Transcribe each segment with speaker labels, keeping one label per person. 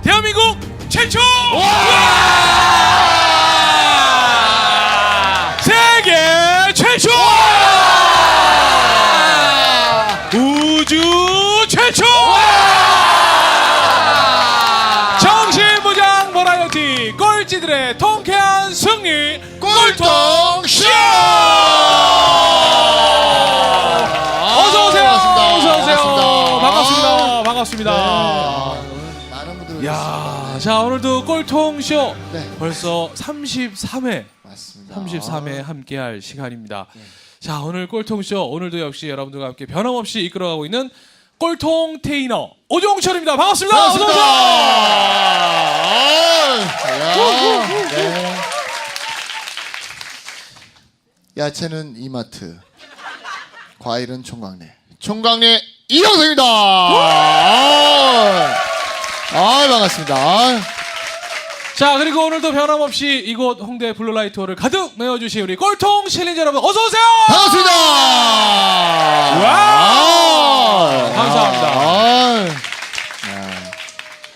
Speaker 1: 대한민국 최초! 세계 최초! 우주 최초! 정신무장 버라이어티 꼴찌들의 통쾌한 승리 꼴통쇼! 어서오세요! 어서오세요! 반갑습니다. 반갑습니다. 야, 자 오늘도 꼴통쇼 벌써 33회
Speaker 2: 맞습니다.
Speaker 1: 33회 함께할 시간입니다. 자 오늘 꼴통쇼 오늘도 역시 여러분들과 함께 변함없이 이끌어가고 있는 꼴통 테이너 오종철입니다. 반갑습니다.
Speaker 2: 반갑습니다.
Speaker 1: 어서오세요.
Speaker 2: 야채는 이마트, 과일은 총각내. 총각내 이영석입니다. 반갑습니다.
Speaker 1: 자 그리고 오늘도 변함없이 이곳 홍대 블루라이트홀을 가득 메워주신 우리 꼴통 실린자 여러분 어서오세요.
Speaker 2: 반갑습니다.
Speaker 1: 와! 감사합니다.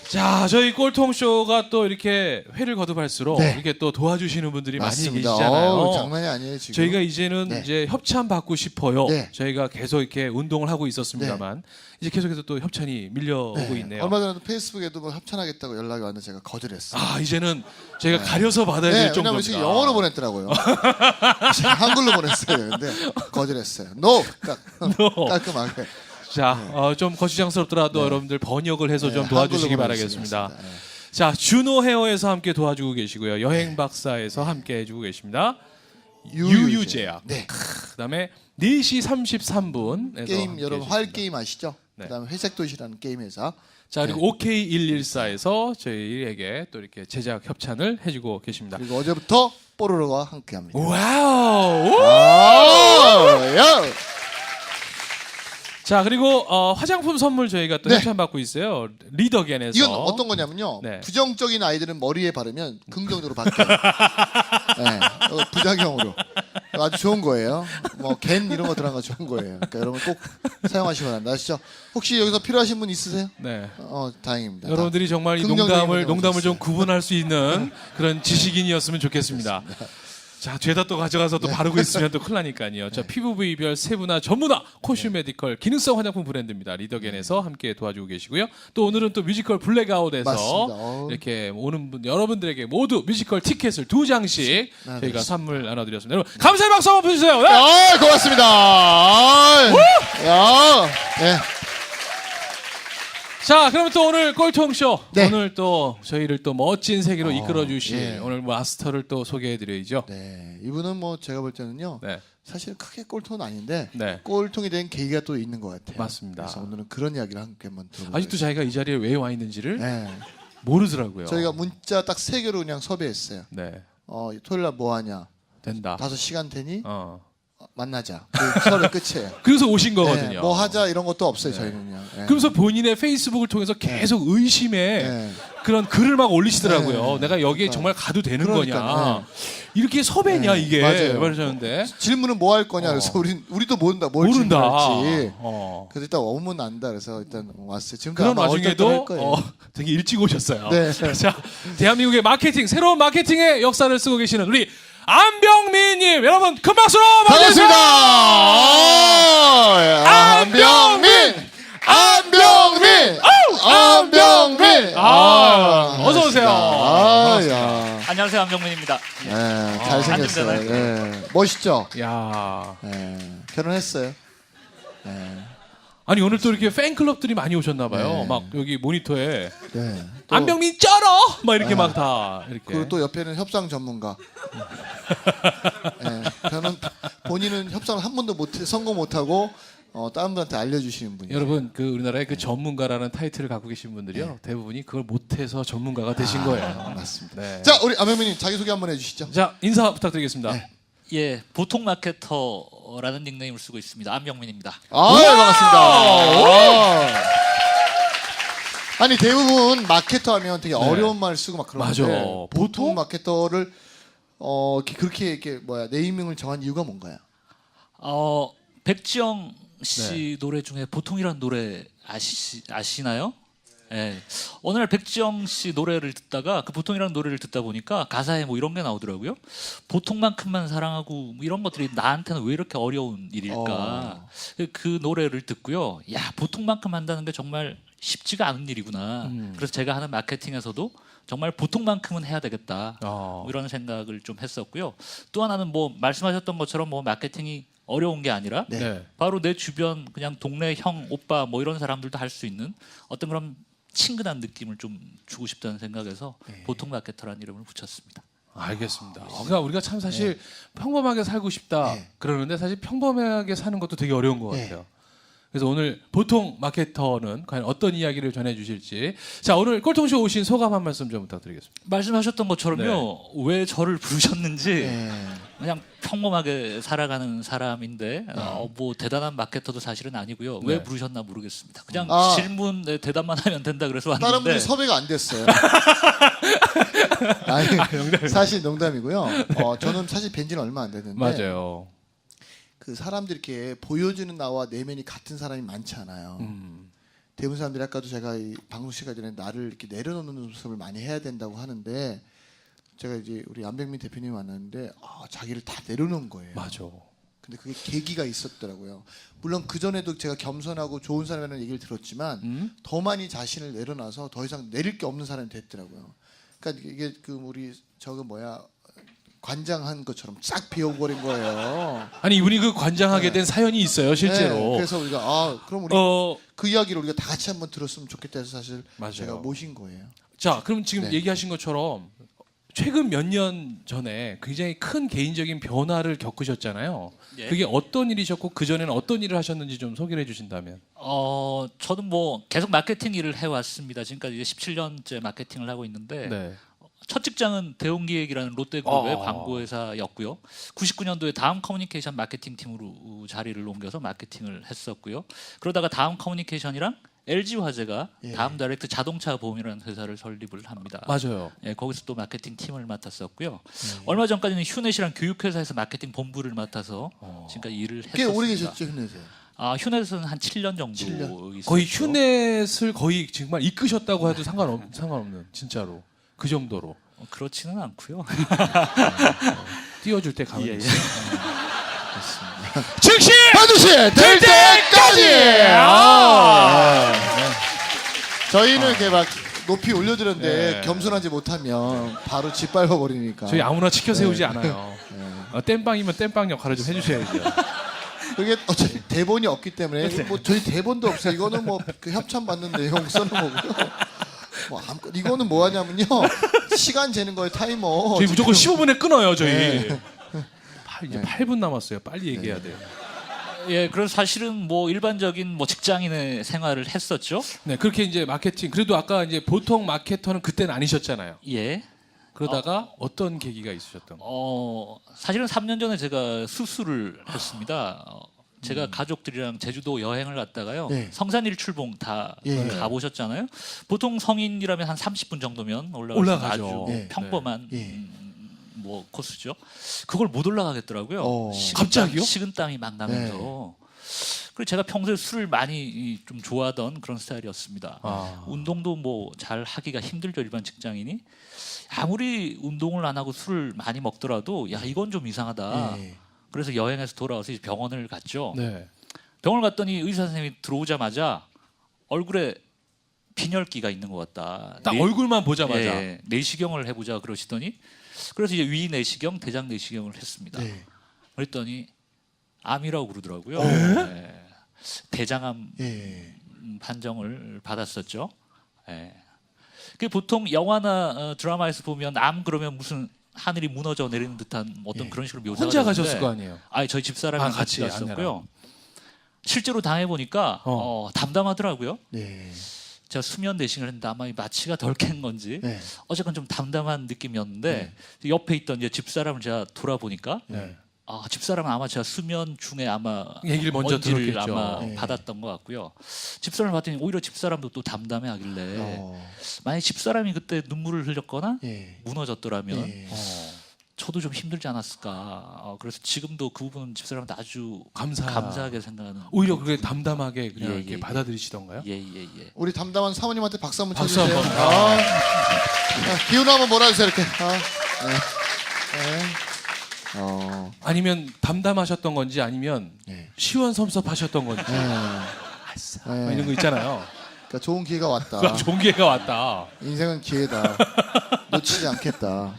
Speaker 1: 자 저희 꼴통쇼가 또 이렇게 회를 거듭할수록 이렇게 또 도와주시는 분들이
Speaker 2: 맞습니다.
Speaker 1: 많이 계시잖아요.
Speaker 2: 장난이 아니에요 지금.
Speaker 1: 저희가 이제는 이제 협찬 받고 싶어요.
Speaker 2: 네.
Speaker 1: 저희가 계속 이렇게 운동을 하고 있었습니다만 이제 계속해서 또 협찬이 밀려오고 있네요.
Speaker 2: 얼마 전에도 페이스북에도 뭐 협찬하겠다고 연락이 왔는데 제가 거절했어요.
Speaker 1: 아 이제는 저희가 가려서 받아야 될
Speaker 2: 왜냐면
Speaker 1: 정도입니다.
Speaker 2: 지금 영어로 보냈더라고요. 제가 한글로 보냈어요. 근데 거절했어요. No! 깔끔하게.
Speaker 1: 자, 좀 거시장스럽더라도 여러분들 번역을 해서 좀 도와주시기
Speaker 2: 한글로
Speaker 1: 바라겠습니다.
Speaker 2: 보내겠습니다.
Speaker 1: 자, 준호 헤어에서 함께 도와주고 계시고요. 여행 박사에서 함께 해주고 계십니다. 유유제약.
Speaker 2: 네.
Speaker 1: 그다음에 4시 33분에서
Speaker 2: 게임 여러분 활 게임 아시죠?
Speaker 1: 네.
Speaker 2: 그다음에 회색 도시라는 게임 회사.
Speaker 1: 자 그리고 OK114에서 저희에게 또 이렇게 제작 협찬을 해주고 계십니다.
Speaker 2: 그리고 어제부터 뽀로로와 함께합니다.
Speaker 1: 와우!
Speaker 2: 야!
Speaker 1: 자 그리고 화장품 선물 저희가 또 협찬 받고 있어요. 리더겐에서.
Speaker 2: 이건 어떤 거냐면요.
Speaker 1: 네.
Speaker 2: 부정적인 아이들은 머리에 바르면 긍정적으로 바뀌어요. 네, 부작용으로. 아주 좋은 거예요. 뭐 겐 이런 거 들어간 거 좋은 거예요. 그러니까 여러분 꼭 사용하시기 바랍니다. 아시죠? 혹시 여기서 필요하신 분 있으세요?
Speaker 1: 네.
Speaker 2: 다행입니다.
Speaker 1: 여러분들이 정말 이
Speaker 2: 긍정적인
Speaker 1: 농담을 좀
Speaker 2: 오셨어요.
Speaker 1: 구분할 수 있는 그런 지식인이었으면 좋겠습니다. 자, 죄다 또 가져가서 또 바르고 있으면 또 큰일 나니까요. 자, 피부 부위별 세분화 전문화 코슈메디컬 기능성 화장품 브랜드입니다. 리더겐에서 함께 도와주고 계시고요. 또 오늘은 또 뮤지컬 블랙아웃에서
Speaker 2: 맞습니다.
Speaker 1: 이렇게 오는 분 여러분들에게 모두 뮤지컬 티켓을 2장씩 저희가
Speaker 2: 그렇습니다.
Speaker 1: 선물 나눠드렸습니다. 여러분 감사의 박수 한번 보내주세요. 네.
Speaker 2: 고맙습니다. 네.
Speaker 1: 자, 그러면 또 오늘 꼴통쇼
Speaker 2: 네.
Speaker 1: 오늘 또 저희를 또 멋진 세계로 이끌어주신 오늘 마스터를 또 소개해드려야죠.
Speaker 2: 네, 이분은 뭐 제가 볼 때는요.
Speaker 1: 네.
Speaker 2: 사실 크게 꼴통은 아닌데
Speaker 1: 네.
Speaker 2: 꼴통이 된 계기가 또 있는 것 같아요.
Speaker 1: 맞습니다.
Speaker 2: 그래서 오늘은 그런 이야기를 함께 한번 들어보겠습니다.
Speaker 1: 아직도 자기가 이 자리에 왜 와 있는지를
Speaker 2: 네.
Speaker 1: 모르더라고요.
Speaker 2: 저희가 문자 딱 3개로 그냥 섭외했어요.
Speaker 1: 네.
Speaker 2: 토요일 날 뭐 하냐?
Speaker 1: 된다.
Speaker 2: 5시간 되니? 만나자. 썰의 끝이에요.
Speaker 1: 그래서 오신 거거든요.
Speaker 2: 네, 뭐 하자 이런 것도 없어요, 저희는요. 네.
Speaker 1: 그러면서 본인의 페이스북을 통해서 계속 의심의
Speaker 2: 네.
Speaker 1: 그런 글을 막 올리시더라고요.
Speaker 2: 네.
Speaker 1: 내가 여기에 정말 가도 되는
Speaker 2: 그러니까요.
Speaker 1: 거냐. 이렇게 섭외냐 이게
Speaker 2: 맞아요.
Speaker 1: 그러셨는데
Speaker 2: 질문은 뭐 할 거냐 그래서 우리도 모른다. 뭘
Speaker 1: 모른다.
Speaker 2: 질문할지.
Speaker 1: 어.
Speaker 2: 그래서 일단 오면 안다 그래서 일단 왔어요. 지금
Speaker 1: 그런
Speaker 2: 아마
Speaker 1: 와중에도
Speaker 2: 할 거예요.
Speaker 1: 되게 일찍 오셨어요.
Speaker 2: 네.
Speaker 1: 자, 대한민국의 마케팅, 새로운 마케팅의 역사를 쓰고 계시는 우리 안병민님, 여러분 큰 박수로 맞으세요.
Speaker 2: 반갑습니다. 안병민.
Speaker 1: 어서 오세요.
Speaker 2: 야.
Speaker 3: 안녕하세요, 안병민입니다.
Speaker 2: 네, 잘생겼어요. 네. 멋있죠?
Speaker 1: 야,
Speaker 2: 네. 결혼했어요. 네.
Speaker 1: 아니 오늘 또 이렇게 팬클럽들이 많이 오셨나 봐요.
Speaker 2: 네.
Speaker 1: 막 여기 모니터에
Speaker 2: 네. 또,
Speaker 1: 안병민 쩔어 막 이렇게 막 다 이렇게.
Speaker 2: 그리고 또 옆에는 협상 전문가. 네. 저는 본인은 협상을 한 번도 성공 못하고 다른 분한테 알려주시는 분이에요.
Speaker 1: 여러분 그 우리나라의 그 전문가라는 타이틀을 갖고 계신 분들이요 대부분이 그걸 못해서 전문가가 되신 거예요.
Speaker 2: 맞습니다.
Speaker 1: 네.
Speaker 2: 자, 우리 안병민님 자기소개 한번 해주시죠.
Speaker 1: 자 인사 부탁드리겠습니다.
Speaker 2: 네.
Speaker 3: 예, 보통 마케터라는 닉네임을 쓰고 있습니다. 안병민입니다.
Speaker 2: 반갑습니다. 아니 대부분 마케터 하면 되게
Speaker 1: 네.
Speaker 2: 어려운 말 쓰고 막 그러는데
Speaker 1: 맞아.
Speaker 2: 보통
Speaker 1: 보통?
Speaker 2: 마케터를 그렇게 이렇게 네이밍을 정한 이유가 뭔가요?
Speaker 3: 백지영 씨
Speaker 1: 네.
Speaker 3: 노래 중에 보통이란 노래 아시나요? 예. 어느 날 백지영 씨 노래를 듣다가 그 보통이라는 노래를 듣다 보니까 가사에 뭐 이런 게 나오더라고요. 보통만큼만 사랑하고 뭐 이런 것들이 나한테는 왜 이렇게 어려운 일일까? 그 노래를 듣고요. 야, 보통만큼 한다는 게 정말 쉽지가 않은 일이구나. 그래서 제가 하는 마케팅에서도 정말 보통만큼은 해야 되겠다. 뭐 이런 생각을 좀 했었고요. 또 하나는 뭐 말씀하셨던 것처럼 뭐 마케팅이 어려운 게 아니라
Speaker 1: 네.
Speaker 3: 바로 내 주변 그냥 동네 형, 오빠 뭐 이런 사람들도 할 수 있는 어떤 그런 친근한 느낌을 좀 주고 싶다는 생각에서 보통 마케터라는 이름을 붙였습니다.
Speaker 1: 알겠습니다. 그러니까 우리가 참 사실 평범하게 살고 싶다
Speaker 2: 네.
Speaker 1: 그러는데 사실 평범하게 사는 것도 되게 어려운 것
Speaker 2: 네.
Speaker 1: 같아요. 그래서 오늘 보통 마케터는 과연 어떤 이야기를 전해주실지. 자, 오늘 꼴통쇼 오신 소감 한 말씀 좀 부탁드리겠습니다.
Speaker 3: 말씀하셨던 것처럼요. 왜 저를 부르셨는지
Speaker 2: 네.
Speaker 3: 그냥 평범하게 살아가는 사람인데 뭐 대단한 마케터도 사실은 아니고요. 왜
Speaker 1: 네.
Speaker 3: 부르셨나 모르겠습니다. 그냥
Speaker 2: 아.
Speaker 3: 질문에 대답만 하면 된다 그래서
Speaker 2: 다른
Speaker 3: 왔는데
Speaker 2: 분이 섭외가 안 됐어요. 아니, 사실 농담이고요. 저는 사실 뵌지는 얼마 안 됐는데
Speaker 1: 맞아요.
Speaker 2: 그 사람들이 이렇게 보여주는 나와 내면이 같은 사람이 많지 않아요. 대부분 사람들이 아까도 제가 이 방송 시간 전에 나를 이렇게 내려놓는 모습을 많이 해야 된다고 하는데 제가 이제 우리 안백민 대표님 만났는데 자기를 다 내려놓은 거예요.
Speaker 1: 맞아.
Speaker 2: 근데 그게 계기가 있었더라고요. 물론 그 전에도 제가 겸손하고 좋은 사람이라는 얘기를 들었지만 더 많이 자신을 내려놔서 더 이상 내릴 게 없는 사람이 됐더라고요. 그러니까 이게 그 우리 저거 관장한 것처럼 싹 비워버린 거예요.
Speaker 1: 아니 이분이 그 관장하게 된 사연이 있어요, 실제로.
Speaker 2: 네, 그래서 우리가 그럼 우리 그 이야기를 우리가 다 같이 한번 들었으면 좋겠다 해서 사실
Speaker 1: 맞아요.
Speaker 2: 제가 모신 거예요.
Speaker 1: 자, 그럼 지금
Speaker 2: 네.
Speaker 1: 얘기하신 것처럼 최근 몇 년 전에 굉장히 큰 개인적인 변화를 겪으셨잖아요.
Speaker 3: 예.
Speaker 1: 그게 어떤 일이셨고 그 전에는 어떤 일을 하셨는지 좀 소개를 해주신다면.
Speaker 3: 저는 뭐 계속 마케팅 일을 해왔습니다. 지금까지 이제 17년째 마케팅을 하고 있는데
Speaker 1: 네.
Speaker 3: 첫 직장은 대웅기획이라는 롯데그룹의
Speaker 1: 아.
Speaker 3: 광고회사였고요. 99년도에 다음 커뮤니케이션 마케팅 팀으로 자리를 옮겨서 마케팅을 했었고요. 그러다가 다음 커뮤니케이션이랑 LG화재가 다음 다이렉트 자동차 보험이라는 회사를 설립을 합니다.
Speaker 1: 맞아요.
Speaker 3: 예, 거기서 또 마케팅 팀을 맡았었고요. 얼마 전까지는 휴넷이랑 교육회사에서 마케팅 본부를 맡아서 지금까지 일을
Speaker 2: 꽤
Speaker 3: 했었습니다.
Speaker 2: 오래 계셨죠, 휴넷에?
Speaker 3: 휴넷은 한 7년 정도
Speaker 2: 7년?
Speaker 3: 있었죠.
Speaker 1: 거의 휴넷을 거의 정말 이끄셨다고 해도 상관없는 진짜로 그 정도로
Speaker 3: 그렇지는 않고요.
Speaker 1: 띄워줄 때 가만히
Speaker 3: 예, 예.
Speaker 1: 있어요. 즉시
Speaker 2: 반드시 될 때까지. 저희는 이렇게 막 높이 올려드렸는데
Speaker 1: 네.
Speaker 2: 겸손하지 못하면 바로 짓밟아 버리니까.
Speaker 1: 저희 아무나 치켜 세우지 않아요. 땜빵이면 땜빵 역할을 좀 해주셔야죠.
Speaker 2: 그게 어차피 대본이 없기 때문에 뭐 저희 대본도 없어요. 이거는 뭐 그 협찬 받는 내용 써는 거고요. 이거는 뭐 하냐면요. 시간 재는 거예요, 타이머.
Speaker 1: 저희 무조건 15분에 끊어요, 저희.
Speaker 2: 네.
Speaker 1: 이제 8분 남았어요. 빨리 얘기해야 돼요.
Speaker 3: 예, 그래서 사실은 뭐 일반적인 뭐 직장인의 생활을 했었죠.
Speaker 1: 네, 그렇게 이제 마케팅. 그래도 아까 이제 보통 마케터는 그때는 아니셨잖아요.
Speaker 3: 예.
Speaker 1: 그러다가 어떤 계기가 있으셨던?
Speaker 3: 사실은 3년 전에 제가 수술을 했습니다. 제가 가족들이랑 제주도 여행을 갔다가요.
Speaker 2: 네.
Speaker 3: 성산일출봉 다
Speaker 2: 예.
Speaker 3: 가보셨잖아요. 보통 성인이라면 한 30분 정도면 올라갈 수 있는
Speaker 1: 올라가죠.
Speaker 3: 아주
Speaker 2: 네.
Speaker 3: 평범한
Speaker 2: 예.
Speaker 3: 뭐 코스죠. 그걸 못 올라가겠더라고요.
Speaker 1: 갑자기요?
Speaker 3: 식은땀이 막 나면서. 그리고 제가 평소에 술을 많이 좀 좋아하던 그런 스타일이었습니다. 운동도 뭐 잘 하기가 힘들죠, 일반 직장인이. 아무리 운동을 안 하고 술을 많이 먹더라도 야, 이건 좀 이상하다.
Speaker 2: 예.
Speaker 3: 그래서 여행에서 돌아와서 이제 병원을 갔죠.
Speaker 1: 네.
Speaker 3: 병원을 갔더니 의사 선생님이 들어오자마자 얼굴에 빈혈기가 있는 것 같다.
Speaker 1: 딱 얼굴만 보자마자.
Speaker 3: 예, 내시경을 해보자 그러시더니 그래서 이제 위 내시경, 대장 내시경을 했습니다.
Speaker 2: 네.
Speaker 3: 그랬더니 암이라고 그러더라고요. 예. 대장암
Speaker 2: 예.
Speaker 3: 판정을 받았었죠. 예. 그 보통 영화나 드라마에서 보면 암 그러면 무슨 하늘이 무너져 내리는 듯한 어떤 그런 식으로 묘사가
Speaker 1: 혼자
Speaker 3: 되는데
Speaker 1: 가셨을 거 아니에요.
Speaker 3: 저희 집사람이랑 같이
Speaker 1: 같이
Speaker 3: 갔었고요. 실제로 당해보니까 담담하더라고요.
Speaker 2: 네.
Speaker 3: 제가 수면 내시경을 했는데 아마 이 마취가 덜 깬 건지
Speaker 2: 네.
Speaker 3: 어쨌건 좀 담담한 느낌이었는데 옆에 있던 이제 집사람을 제가 돌아보니까
Speaker 1: 네.
Speaker 3: 집사람은 아마 제가 수면 중에 아마
Speaker 1: 얘기를 먼저
Speaker 3: 먼지를
Speaker 1: 들었겠죠.
Speaker 3: 아마
Speaker 2: 네.
Speaker 3: 받았던 것 같고요. 집사람을 봤더니 오히려 집사람도 또 담담해하길래
Speaker 2: 어,
Speaker 3: 만약 집사람이 그때 눈물을 흘렸거나
Speaker 2: 예.
Speaker 3: 무너졌더라면
Speaker 2: 예.
Speaker 3: 저도 좀 힘들지 않았을까. 그래서 지금도 그 부분은 집사람한테 아주 감사하게 생각하는.
Speaker 1: 오히려 그게 담담하게 그냥
Speaker 3: 예,
Speaker 1: 이렇게
Speaker 3: 예,
Speaker 1: 받아들이시던가요?
Speaker 3: 예예예.
Speaker 2: 우리 담담한 사모님한테 박수 한번
Speaker 1: 박수
Speaker 2: 쳐주세요.
Speaker 1: 한번.
Speaker 2: 기운 한번 몰아주세요 이렇게. 네. 네.
Speaker 1: 아니면 담담하셨던 건지 아니면
Speaker 2: 네.
Speaker 1: 시원섭섭하셨던 건지
Speaker 2: 네.
Speaker 1: 뭐 이런 거 있잖아요.
Speaker 2: 그러니까 좋은 기회가 왔다.
Speaker 1: 좋은 기회가 왔다.
Speaker 2: 인생은 기회다. 놓치지 않겠다.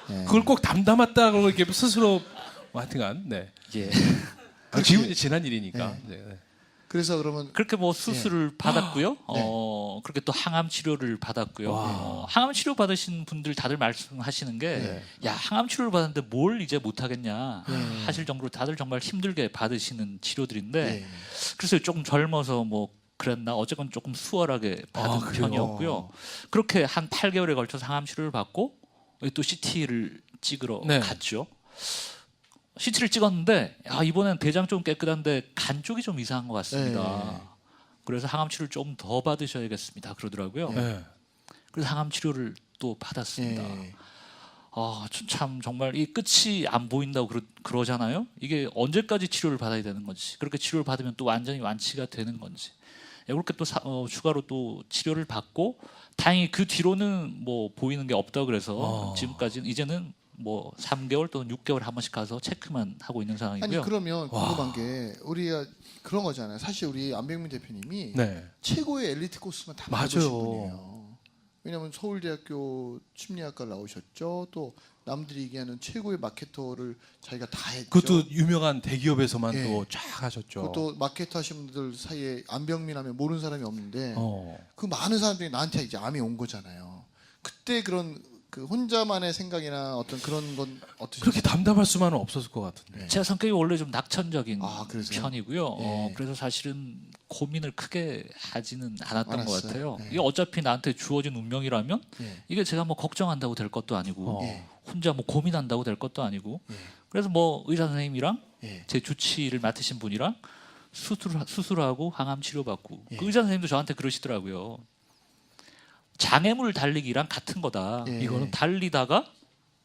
Speaker 2: 네.
Speaker 1: 그걸 꼭 담담했다고 이렇게 스스로 뭐 하여튼간 네.
Speaker 3: 예.
Speaker 1: 지금 이제 지난 일이니까.
Speaker 2: 네.
Speaker 1: 네. 네.
Speaker 2: 그래서 그러면
Speaker 3: 그렇게 뭐 수술을 받았고요.
Speaker 2: 네.
Speaker 3: 그렇게 또 항암 치료를 받았고요. 항암 치료 받으신 분들 다들 말씀하시는 게,
Speaker 2: 네.
Speaker 3: 야 항암 치료를 받았는데 뭘 이제 못 하겠냐 하실 정도로 다들 정말 힘들게 받으시는 치료들인데,
Speaker 2: 네.
Speaker 3: 그래서 조금 젊어서 뭐 그랬나 어쨌건 조금 수월하게 받은
Speaker 1: 그래요?
Speaker 3: 편이었고요. 그렇게 한 8개월에 걸쳐서 항암 치료를 받고 또 CT를 찍으러
Speaker 1: 네.
Speaker 3: 갔죠. CT를 찍었는데 이번엔 대장 좀 깨끗한데 간 쪽이 좀 이상한 것 같습니다.
Speaker 2: 네.
Speaker 3: 그래서 항암 치료를 좀 더 받으셔야겠습니다. 그러더라고요.
Speaker 1: 네.
Speaker 3: 그래서 항암 치료를 또 받았습니다.
Speaker 2: 예.
Speaker 3: 참 정말 이 끝이 안 보인다고 그러잖아요. 이게 언제까지 치료를 받아야 되는 건지, 그렇게 치료를 받으면 또 완전히 완치가 되는 건지. 그렇게 또 추가로 또 치료를 받고 다행히 그 뒤로는 뭐 보이는 게 없다 그래서 지금까지는 이제는 뭐 3개월 또는 6개월 한 번씩 가서 체크만 하고 있는 상황이고요.
Speaker 2: 아니 그러면 궁금한 게 우리가 그런 거잖아요. 사실 우리 안병민 대표님이
Speaker 1: 네.
Speaker 2: 최고의 엘리트 코스만 다
Speaker 1: 맞아요.
Speaker 2: 받으신 분이에요. 왜냐하면 서울대학교 심리학과 나오셨죠. 또 남들이 얘기하는 최고의 마케터를 자기가 다 했죠.
Speaker 1: 그것도 유명한 대기업에서만
Speaker 2: 예.
Speaker 1: 또 쫙 하셨죠.
Speaker 2: 그것도 마케터 하신 분들 사이에 안병민 하면 모르는 사람이 없는데
Speaker 1: 어.
Speaker 2: 그 많은 사람들이 나한테 이제 암이 온 거잖아요. 그때 그런 그 혼자만의 생각이나 어떤 그런 건 어떠셨어요?
Speaker 1: 그렇게 담담할 수만은 없었을 것 같은데.
Speaker 2: 네.
Speaker 3: 제 성격이 원래 좀 낙천적인
Speaker 2: 그러세요?
Speaker 3: 편이고요.
Speaker 2: 예.
Speaker 3: 그래서 사실은 고민을 크게 하지는 않았던 것
Speaker 2: 않았어요?
Speaker 3: 같아요.
Speaker 2: 예.
Speaker 3: 이게 어차피 나한테 주어진 운명이라면
Speaker 2: 예.
Speaker 3: 이게 제가 뭐 걱정한다고 될 것도 아니고
Speaker 1: 어.
Speaker 3: 혼자 뭐 고민한다고 될 것도 아니고
Speaker 2: 예.
Speaker 3: 그래서 뭐 의사 선생님이랑
Speaker 2: 예.
Speaker 3: 제 주치의를 맡으신 분이랑 수술하고 항암 치료받고
Speaker 2: 예.
Speaker 3: 그 의사 선생님도 저한테 그러시더라고요. 장애물 달리기랑 같은 거다.
Speaker 2: 예.
Speaker 3: 이거는 달리다가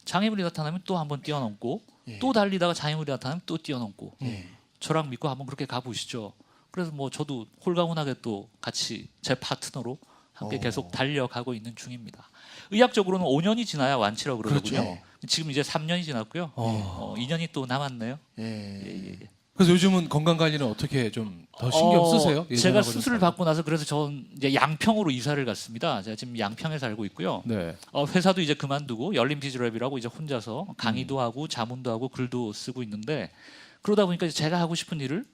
Speaker 3: 장애물이 나타나면 또 한번 뛰어넘고
Speaker 2: 예.
Speaker 3: 또 달리다가 장애물이 나타나면 또 뛰어넘고
Speaker 2: 예.
Speaker 3: 저랑 믿고 한번 그렇게 가보시죠. 그래서 뭐 저도 홀가분하게 또 같이 제 파트너로 함께 계속 달려가고 있는 중입니다. 의학적으로는 5년이 지나야 완치라고 그러거든요.
Speaker 2: 그렇죠.
Speaker 3: 지금 이제 3년이 지났고요. 2년이 또 남았네요.
Speaker 2: 예.
Speaker 1: 그래서 요즘은 건강 관리는 어떻게 좀 더 신경 쓰세요?
Speaker 3: 제가
Speaker 1: 예전하고는
Speaker 3: 수술을
Speaker 1: 다르게?
Speaker 3: 받고 나서 그래서 전 이제 양평으로 이사를 갔습니다. 제가 지금 양평에 살고 있고요.
Speaker 1: 네.
Speaker 3: 회사도 이제 그만두고 열린 피지랩이라고 이제 혼자서 강의도 하고 자문도 하고 글도 쓰고 있는데 그러다 보니까 이제 제가 하고 싶은 일을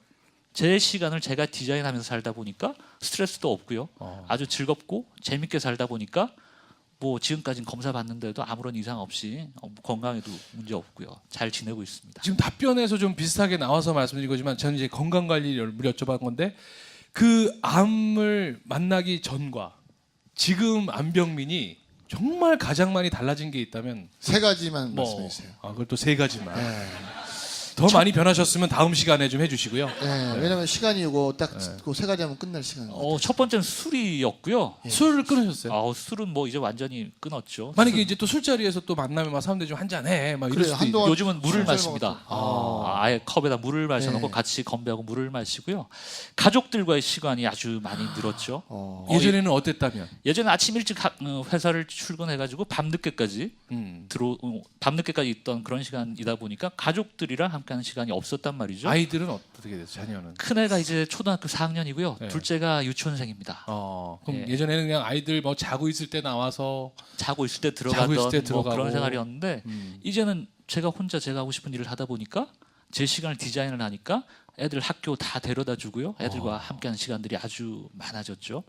Speaker 3: 제 시간을 제가 디자인하면서 살다 보니까 스트레스도 없고요. 아주 즐겁고 재밌게 살다 보니까 뭐 지금까지는 검사 받는데도 아무런 이상 없이 건강에도 문제 없고요. 잘 지내고 있습니다.
Speaker 1: 지금 답변에서 좀 비슷하게 나와서 말씀드린 거지만 저는 이제 건강 관리를 여쭤본 건데 그 암을 만나기 전과 지금 안병민이 정말 가장 많이 달라진 게 있다면
Speaker 2: 세 가지만
Speaker 1: 뭐
Speaker 2: 말씀해 주세요.
Speaker 1: 그걸 또 세 가지만
Speaker 2: 예.
Speaker 1: 더 많이 변하셨으면 다음 시간에 좀 해주시고요.
Speaker 2: 예. 왜냐면 시간이 이거 딱 그 세 가지 하면 끝날 시간.
Speaker 3: 첫 번째는 술이었고요.
Speaker 1: 술을 끊으셨어요.
Speaker 3: 술은 뭐 이제 완전히 끊었죠.
Speaker 1: 만약에 이제 또 술자리에서 또 만나면 막 사람들이 좀 한잔 해, 막 이럴
Speaker 2: 그래요.
Speaker 1: 수도 있고.
Speaker 2: 한동안
Speaker 3: 요즘은 물을
Speaker 2: 술을
Speaker 3: 마십니다.
Speaker 2: 먹었던-
Speaker 3: 아예 컵에다 물을 마셔놓고
Speaker 2: 네.
Speaker 3: 같이 건배하고 물을 마시고요. 가족들과의 시간이 아주 많이 늘었죠.
Speaker 1: 예전에는 어땠다면?
Speaker 3: 예전에 아침 일찍 회사를 출근해가지고 밤늦게까지 밤늦게까지 있던 그런 시간이다 보니까 가족들이랑 함께하는 시간이 없었단 말이죠.
Speaker 1: 아이들은 어떻게 됐어요? 자녀는?
Speaker 3: 큰 애가 이제 초등학교 4학년이고요.
Speaker 1: 네.
Speaker 3: 둘째가 유치원생입니다.
Speaker 1: 그럼
Speaker 3: 예.
Speaker 1: 예전에는 그냥 아이들 뭐 자고 있을 때 나와서
Speaker 3: 자고 있을 때
Speaker 1: 자고 있을 때
Speaker 3: 들어가던 뭐
Speaker 1: 들어가고.
Speaker 3: 그런 생활이었는데 이제는 제가 혼자 제가 하고 싶은 일을 하다 보니까 제 시간을 디자인을 하니까 애들 학교 다 데려다 주고요. 애들과 함께하는 시간들이 아주 많아졌죠.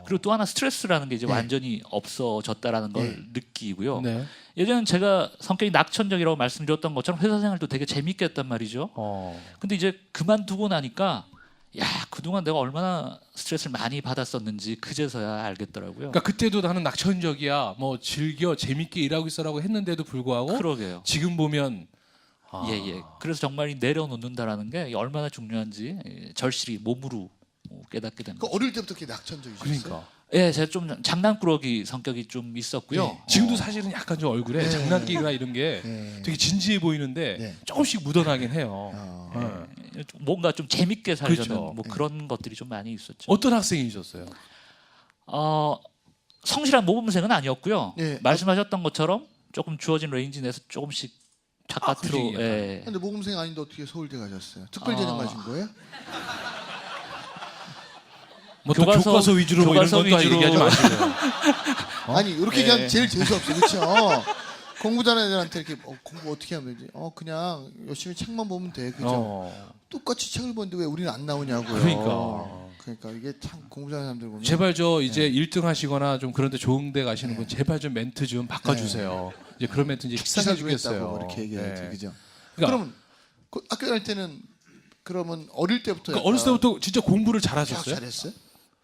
Speaker 3: 그리고 또 하나 스트레스라는 게 이제
Speaker 2: 네.
Speaker 3: 완전히 없어졌다라는 걸 느끼고요.
Speaker 1: 네.
Speaker 3: 예전엔 제가 성격이 낙천적이라고 말씀드렸던 것처럼 회사 생활도 되게 재밌게 했단 말이죠. 근데 이제 그만두고 나니까 야 그동안 내가 얼마나 스트레스를 많이 받았었는지 그제서야 알겠더라고요.
Speaker 1: 그러니까 그때도 나는 낙천적이야, 뭐 즐겨 재밌게 일하고 있어라고 했는데도 불구하고
Speaker 3: 그러게요.
Speaker 1: 지금 보면
Speaker 3: 예. 그래서 정말 이 내려놓는다라는 게 얼마나 중요한지 절실히 몸으로 깨닫게 됩니다.
Speaker 2: 그 어릴 때부터 이렇게 낙천적이셨어요?
Speaker 1: 그러니까.
Speaker 3: 예, 제가 좀 장난꾸러기 성격이 좀 있었고요.
Speaker 2: 네.
Speaker 1: 지금도 사실은 약간 좀 얼굴에 장난기가 이런 게
Speaker 2: 네.
Speaker 1: 되게 진지해 보이는데
Speaker 2: 네.
Speaker 1: 조금씩 묻어나긴 해요. 네.
Speaker 3: 뭔가 좀 재밌게 살려는
Speaker 1: 그렇죠.
Speaker 3: 뭐 그런 것들이 좀 많이 있었죠.
Speaker 1: 어떤 학생이셨어요?
Speaker 3: 성실한 모범생은 아니었고요.
Speaker 2: 네.
Speaker 3: 말씀하셨던 것처럼 조금 주어진 레인지 내에서 조금씩 바깥으로.
Speaker 1: 그지, 약간.
Speaker 3: 예.
Speaker 2: 근데 모범생 아닌데 어떻게 서울대 가셨어요? 특별전형 가신 거예요?
Speaker 1: 뭐또 교과서 위주로 뭐 이런
Speaker 3: 교과서
Speaker 1: 것도
Speaker 3: 위주로.
Speaker 1: 얘기하지 마시고요.
Speaker 2: 아니 이렇게 얘기하면 제일 재수 없어, 그렇죠? 공부 잘하는 애들한테 이렇게 공부 어떻게 하면 되지? 그냥 열심히 책만 보면 돼, 그죠? 똑같이 책을 보는데 왜 우리는 안 나오냐고요. 그러니까 이게 참 공부 잘하는 사람들 보면
Speaker 1: 제발 저 이제 1등 하시거나 좀 그런데 좋은 데 가시는 분 제발 좀 멘트 좀 바꿔주세요. 이제 그런 멘트 이제 식상해 주겠어요.
Speaker 2: 뭐 이렇게 얘기해야지,
Speaker 1: 네.
Speaker 2: 그죠?
Speaker 1: 그러니까,
Speaker 2: 그러면 그 학교 다닐 때는 그러면 어릴 때부터
Speaker 1: 그러니까 어렸을 때부터 진짜 공부를 잘하셨어요?
Speaker 2: 잘했어요?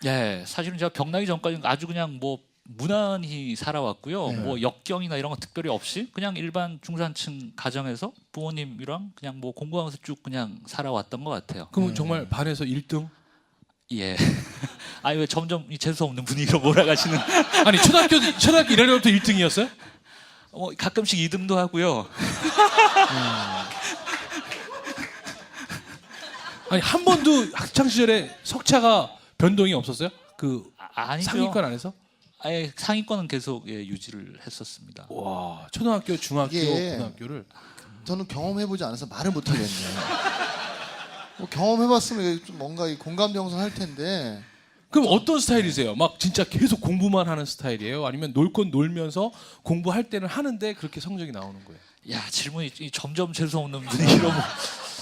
Speaker 3: 예, 사실은 제가 병나기 전까지 아주 그냥 뭐 무난히 살아왔고요. 뭐 역경이나 이런 거 특별히 없이 그냥 일반 중산층 가정에서 부모님이랑 그냥 뭐 공부하면서 쭉 그냥 살아왔던 것 같아요.
Speaker 1: 그럼 정말 반에서 1등?
Speaker 3: 예. 아니 왜 점점 이 재수 없는 분위기로 몰아가시는?
Speaker 1: 아니 초등학교 1학년부터 1등이었어요?
Speaker 3: 가끔씩 2등도 하고요.
Speaker 1: 아니 한 번도 학창 시절에 석차가 변동이 없었어요? 그
Speaker 3: 아니죠.
Speaker 1: 상위권 안에서?
Speaker 3: 아예 상위권은 계속 유지를 했었습니다.
Speaker 1: 와 초등학교, 중학교,
Speaker 2: 이게-
Speaker 1: 고등학교를
Speaker 2: 저는 경험해보지 않아서 말을 못하겠네요. 뭐 경험해봤으면 이게 좀 뭔가 이 공감대 형성할 텐데
Speaker 1: 그럼 어떤 스타일이세요? 막 진짜 계속 공부만 하는 스타일이에요? 아니면 놀 건 놀면서 공부할 때는 하는데 그렇게 성적이 나오는 거예요?
Speaker 3: 야 질문이 점점 재수 없는 분위기로.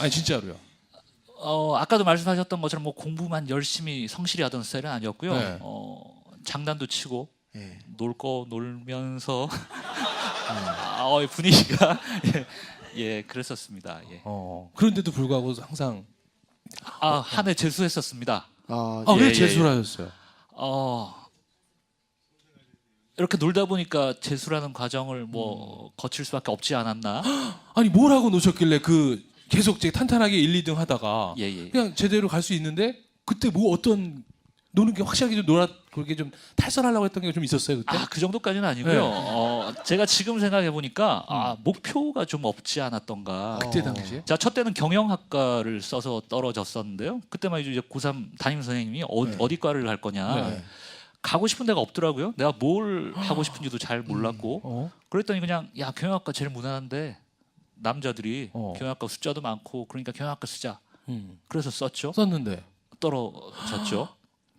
Speaker 1: 아니 진짜로요?
Speaker 3: 아까도 말씀하셨던 것처럼 뭐 공부만 열심히 성실히 하던 스타일은 아니었고요.
Speaker 1: 네.
Speaker 3: 장난도 치고
Speaker 2: 예.
Speaker 3: 놀 거 놀면서 분위기가 예 그랬었습니다. 예.
Speaker 1: 그런데도 불구하고 항상
Speaker 3: 한 해 재수했었습니다.
Speaker 1: 왜
Speaker 3: 예,
Speaker 1: 재수를 하셨어요?
Speaker 3: 이렇게 놀다 보니까 재수라는 과정을 뭐 거칠 수밖에 없지 않았나?
Speaker 1: 아니 뭘 하고 노셨길래 그 계속 이제 탄탄하게 1, 2등 하다가
Speaker 3: 예.
Speaker 1: 그냥 제대로 갈 수 있는데 그때 뭐 어떤 노는 게 확실하게 좀 그렇게 좀 탈선하려고 했던 게 좀 있었어요 그때?
Speaker 3: 그 정도까지는 아니고요. 제가 지금 생각해 보니까 목표가 좀 없지 않았던가.
Speaker 1: 그때 당시에?
Speaker 3: 자, 첫 때는 경영학과를 써서 떨어졌었는데요. 그때만 이제 고3 담임 선생님이 어디 과를 갈 거냐.
Speaker 1: 네.
Speaker 3: 가고 싶은 데가 없더라고요. 내가 뭘 하고 싶은지도 잘 몰랐고. 그랬더니 그냥 야 경영학과 제일 무난한데 남자들이 경영학과 숫자도 많고 그러니까 경영학과 쓰자. 그래서 썼죠.
Speaker 1: 썼는데
Speaker 3: 떨어졌죠.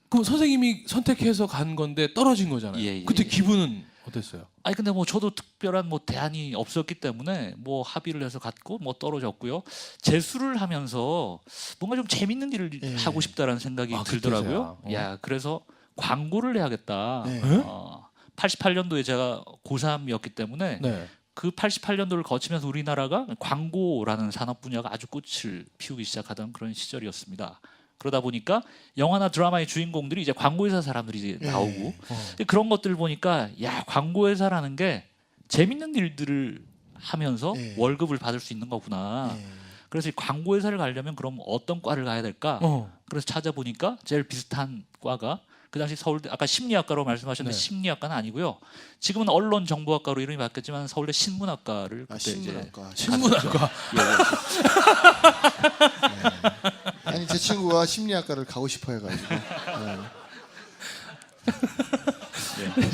Speaker 1: 그럼 선생님이 선택해서 간 건데 떨어진 거잖아요.
Speaker 3: 예.
Speaker 1: 그때 기분은 어땠어요?
Speaker 3: 아니 근데 뭐 저도 특별한 뭐 대안이 없었기 때문에 뭐 합의를 해서 갔고 뭐 떨어졌고요. 재수를 하면서 뭔가 좀 재밌는 일을 하고 싶다라는 생각이 들더라고요.
Speaker 1: 그때서야.
Speaker 3: 그래서 광고를 해야겠다.
Speaker 2: 네.
Speaker 3: 88년도에 제가 고3이었기 때문에
Speaker 1: 네.
Speaker 3: 그 88년도를 거치면서 우리나라가 광고라는 산업 분야가 아주 꽃을 피우기 시작하던 그런 시절이었습니다. 그러다 보니까 영화나 드라마의 주인공들이 이제 광고회사 사람들이 이제 나오고 근데 그런 것들을 보니까 야 광고회사라는 게 재밌는 일들을 하면서 월급을 받을 수 있는 거구나. 그래서 이 광고회사를 가려면 그럼 어떤 과를 가야 될까? 그래서 찾아보니까 제일 비슷한 과가 그 당시 서울대 아까 심리학과로 말씀하셨는데
Speaker 1: 네.
Speaker 3: 심리학과는 아니고요. 지금은 언론정보학과로 이름이 바뀌었지만 서울대 신문학과를 그때
Speaker 2: 신문학과.
Speaker 1: 신문학과.
Speaker 2: 아니 제 친구가 심리학과를 가고 싶어 해가지고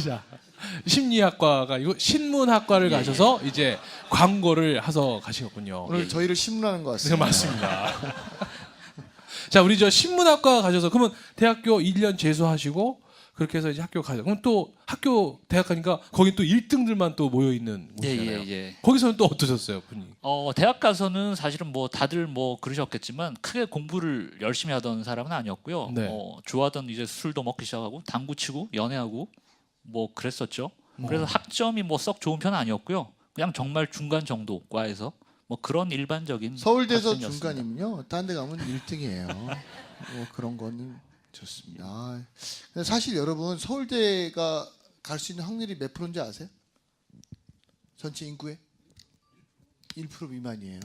Speaker 1: 자, 심리학과가 이거 신문학과를 가셔서 이제 광고를 해서 가시겠군요.
Speaker 2: 오늘 저희를 신문하는 것
Speaker 1: 네,
Speaker 2: 같습니다.
Speaker 1: 맞습니다. 자, 우리 저 신문학과 가셔서 그러면 대학교 1년 재수하시고 그렇게 해서 이제 학교 가죠. 그럼 또 학교 대학 가니까 거기 또 1등들만 또 모여 있는 곳이잖아요.
Speaker 3: 예.
Speaker 1: 거기서는 또 어떠셨어요, 분위기?
Speaker 3: 대학 가서는 사실은 뭐 다들 뭐 그러셨겠지만 크게 공부를 열심히 하던 사람은 아니었고요.
Speaker 1: 네.
Speaker 3: 좋아하던 이제 술도 먹기 시작하고 당구 치고 연애하고 뭐 그랬었죠. 그래서 학점이 뭐 썩 좋은 편은 아니었고요. 그냥 정말 중간 정도 과에서 뭐 그런 일반적인
Speaker 2: 서울대에서
Speaker 3: 학생이었습니다.
Speaker 2: 중간이면요. 딴 데 가면 1등이에요. 뭐 그런 거는 좋습니다. 근데 사실 여러분 서울대가 갈 수 있는 확률이 몇 프로인지 아세요? 전체 인구의 1% 미만이에요.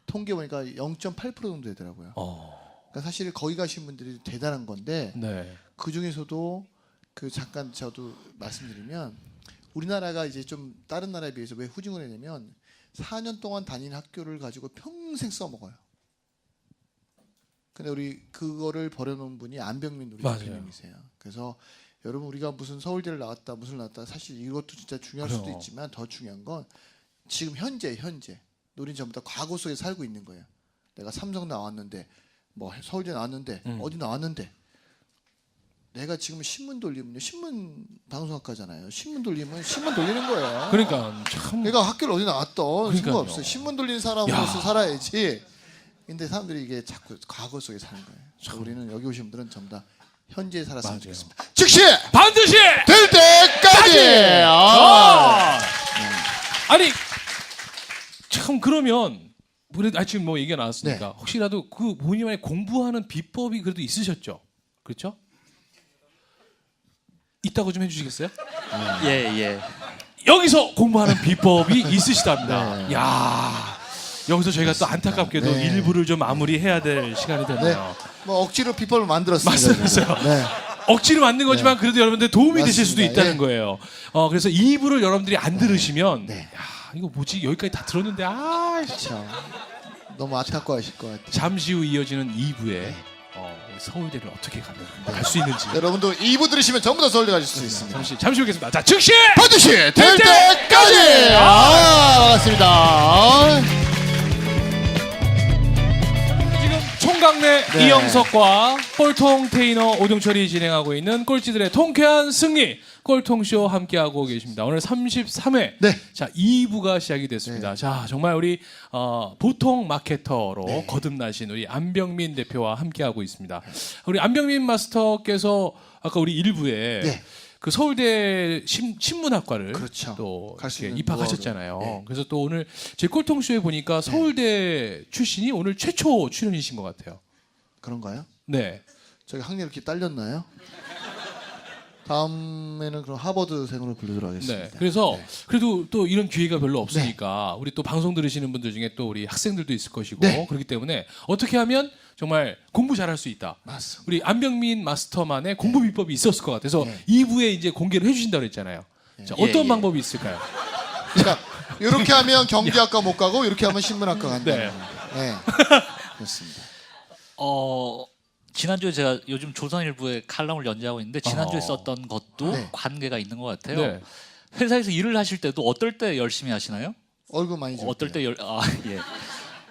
Speaker 2: 통계 보니까 0.8% 정도 되더라고요. 그러니까 사실 거기 가신 분들이 대단한 건데
Speaker 1: 네.
Speaker 2: 그 중에서도 그 잠깐 저도 말씀드리면 우리나라가 이제 좀 다른 나라에 비해서 왜 후진을 했냐면 4년 동안 다닌 학교를 가지고 평생 써먹어요. 근데 우리 그거를 버려놓은 분이 안병민 우리
Speaker 1: 맞아요.
Speaker 2: 대표님이세요. 그래서 여러분 우리가 무슨 서울대를 나왔다 무슨 나왔다 사실 이것도 진짜 중요할 수도
Speaker 1: 그래요.
Speaker 2: 있지만 더 중요한 건 지금 현재 우리는 전부 다 과거 속에 살고 있는 거예요. 내가 삼성 나왔는데 뭐 서울대 나왔는데 어디 나왔는데 내가 지금 신문 돌리면요 신문 방송학과잖아요. 신문 돌리면 신문 돌리는 거예요.
Speaker 1: 그러니까 참
Speaker 2: 내가 학교를 어디 나왔던
Speaker 1: 그러니까요.
Speaker 2: 상관없어요. 신문 돌리는 사람으로서 살아야지. 근데 사람들이 이게 자꾸 과거 속에 사는 거예요. 우리는 여기 오신 분들은 전부 다 현재에 살았으면
Speaker 1: 맞아요.
Speaker 2: 좋겠습니다. 즉시
Speaker 1: 반드시
Speaker 2: 될 때까지.
Speaker 1: 아니 참 그러면 우리 지금 뭐 얘기가 나왔으니까
Speaker 2: 네.
Speaker 1: 혹시라도 그 본인만의 공부하는 비법이 그래도 있으셨죠? 그렇죠? 있다고 좀 해주시겠어요?
Speaker 3: 예.
Speaker 1: 여기서 공부하는 비법이 있으시답니다.
Speaker 2: 네.
Speaker 1: 야 여기서 저희가 또 안타깝게도
Speaker 2: 네.
Speaker 1: 일부를 좀 마무리해야 될 시간이
Speaker 2: 네.
Speaker 1: 됐네요.
Speaker 2: 뭐 억지로 비법을 만들었습니다.
Speaker 1: 맞습니다.
Speaker 2: 네.
Speaker 1: 억지로 만든 거지만 그래도 여러분들 도움이 되실 수도
Speaker 2: 맞습니다.
Speaker 1: 있다는
Speaker 2: 예.
Speaker 1: 거예요. 그래서 2부를 여러분들이 안 들으시면
Speaker 2: 네.
Speaker 1: 야 이거 뭐지 여기까지 다 들었는데
Speaker 2: 참 너무 안타까워하실 것 같아요.
Speaker 1: 잠시 후 이어지는 2부에 서울대를 어떻게 갈 수 있는지
Speaker 2: 여러분도 2부 들으시면 전부 다 서울대 가실 수 있습니다.
Speaker 1: 잠시 보겠습니다. 자 즉시
Speaker 2: 반드시 될 때까지. 반갑습니다.
Speaker 1: 지금 총각내
Speaker 2: 네.
Speaker 1: 이영석과 꼴통 테이너 오종철이 진행하고 있는 꼴찌들의 통쾌한 승리 꼴통쇼 함께하고 계십니다. 오늘 33회
Speaker 2: 네.
Speaker 1: 자 2부가 시작이 됐습니다. 자 정말 우리 보통 마케터로 거듭나신 우리 안병민 대표와 함께하고 있습니다. 우리 안병민 마스터께서 아까 우리 1부에
Speaker 2: 네.
Speaker 1: 그 서울대 신문학과를
Speaker 2: 그렇죠.
Speaker 1: 또
Speaker 2: 갈수
Speaker 1: 이렇게
Speaker 2: 있는
Speaker 1: 입학하셨잖아요.
Speaker 2: 네.
Speaker 1: 그래서 또 오늘 제 꼴통쇼에 보니까 서울대 출신이 오늘 최초 출연이신 것 같아요.
Speaker 2: 그런가요?
Speaker 1: 네.
Speaker 2: 저기 학년 이렇게 딸렸나요? 다음에는 그럼 하버드생으로 불러도록 하겠습니다.
Speaker 1: 네. 그래서
Speaker 2: 네.
Speaker 1: 그래도 또 이런 기회가 별로 없으니까 우리 또 방송 들으시는 분들 중에 또 우리 학생들도 있을 것이고
Speaker 2: 네.
Speaker 1: 그렇기 때문에 어떻게 하면 정말 공부 잘할 수 있다.
Speaker 2: 맞습니다.
Speaker 1: 우리 안병민 마스터만의 공부 비법이 있었을 것 같아서
Speaker 2: 네.
Speaker 1: 2부에 이제 공개를 해주신다고 그랬잖아요. 자, 어떤
Speaker 3: 예.
Speaker 1: 방법이 있을까요?
Speaker 2: 그러니까 이렇게 하면 경제학과 못 가고 이렇게 하면 신문학과 간다.
Speaker 1: 네.
Speaker 2: 네. 그렇습니다.
Speaker 3: 지난주에 제가 요즘 조선일보에 칼럼을 연재하고 있는데 지난주에 썼던 것도
Speaker 2: 네.
Speaker 3: 관계가 있는 것 같아요.
Speaker 1: 네.
Speaker 3: 회사에서 일을 하실 때도 어떨 때 열심히 하시나요?
Speaker 2: 얼굴 많이 좀.
Speaker 3: 어떨 때 예.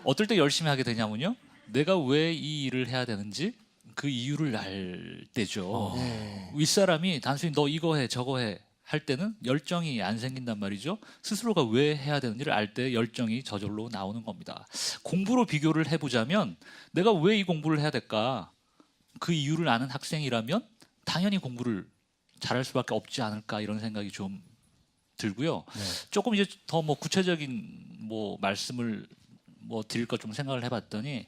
Speaker 3: 어떨 때 열심히 하게 되냐면요. 내가 왜 이 일을 해야 되는지 그 이유를 알 때죠.
Speaker 2: 네.
Speaker 3: 윗사람이 단순히 너 이거 해 저거 해 할 때는 열정이 안 생긴단 말이죠. 스스로가 왜 해야 되는지를 알 때 열정이 저절로 나오는 겁니다. 공부로 비교를 해보자면 내가 왜 이 공부를 해야 될까? 그 이유를 아는 학생이라면 당연히 공부를 잘할 수밖에 없지 않을까 이런 생각이 좀 들고요. 조금 이제 더 뭐 구체적인 뭐 말씀을 뭐 드릴 것 좀 생각을 해봤더니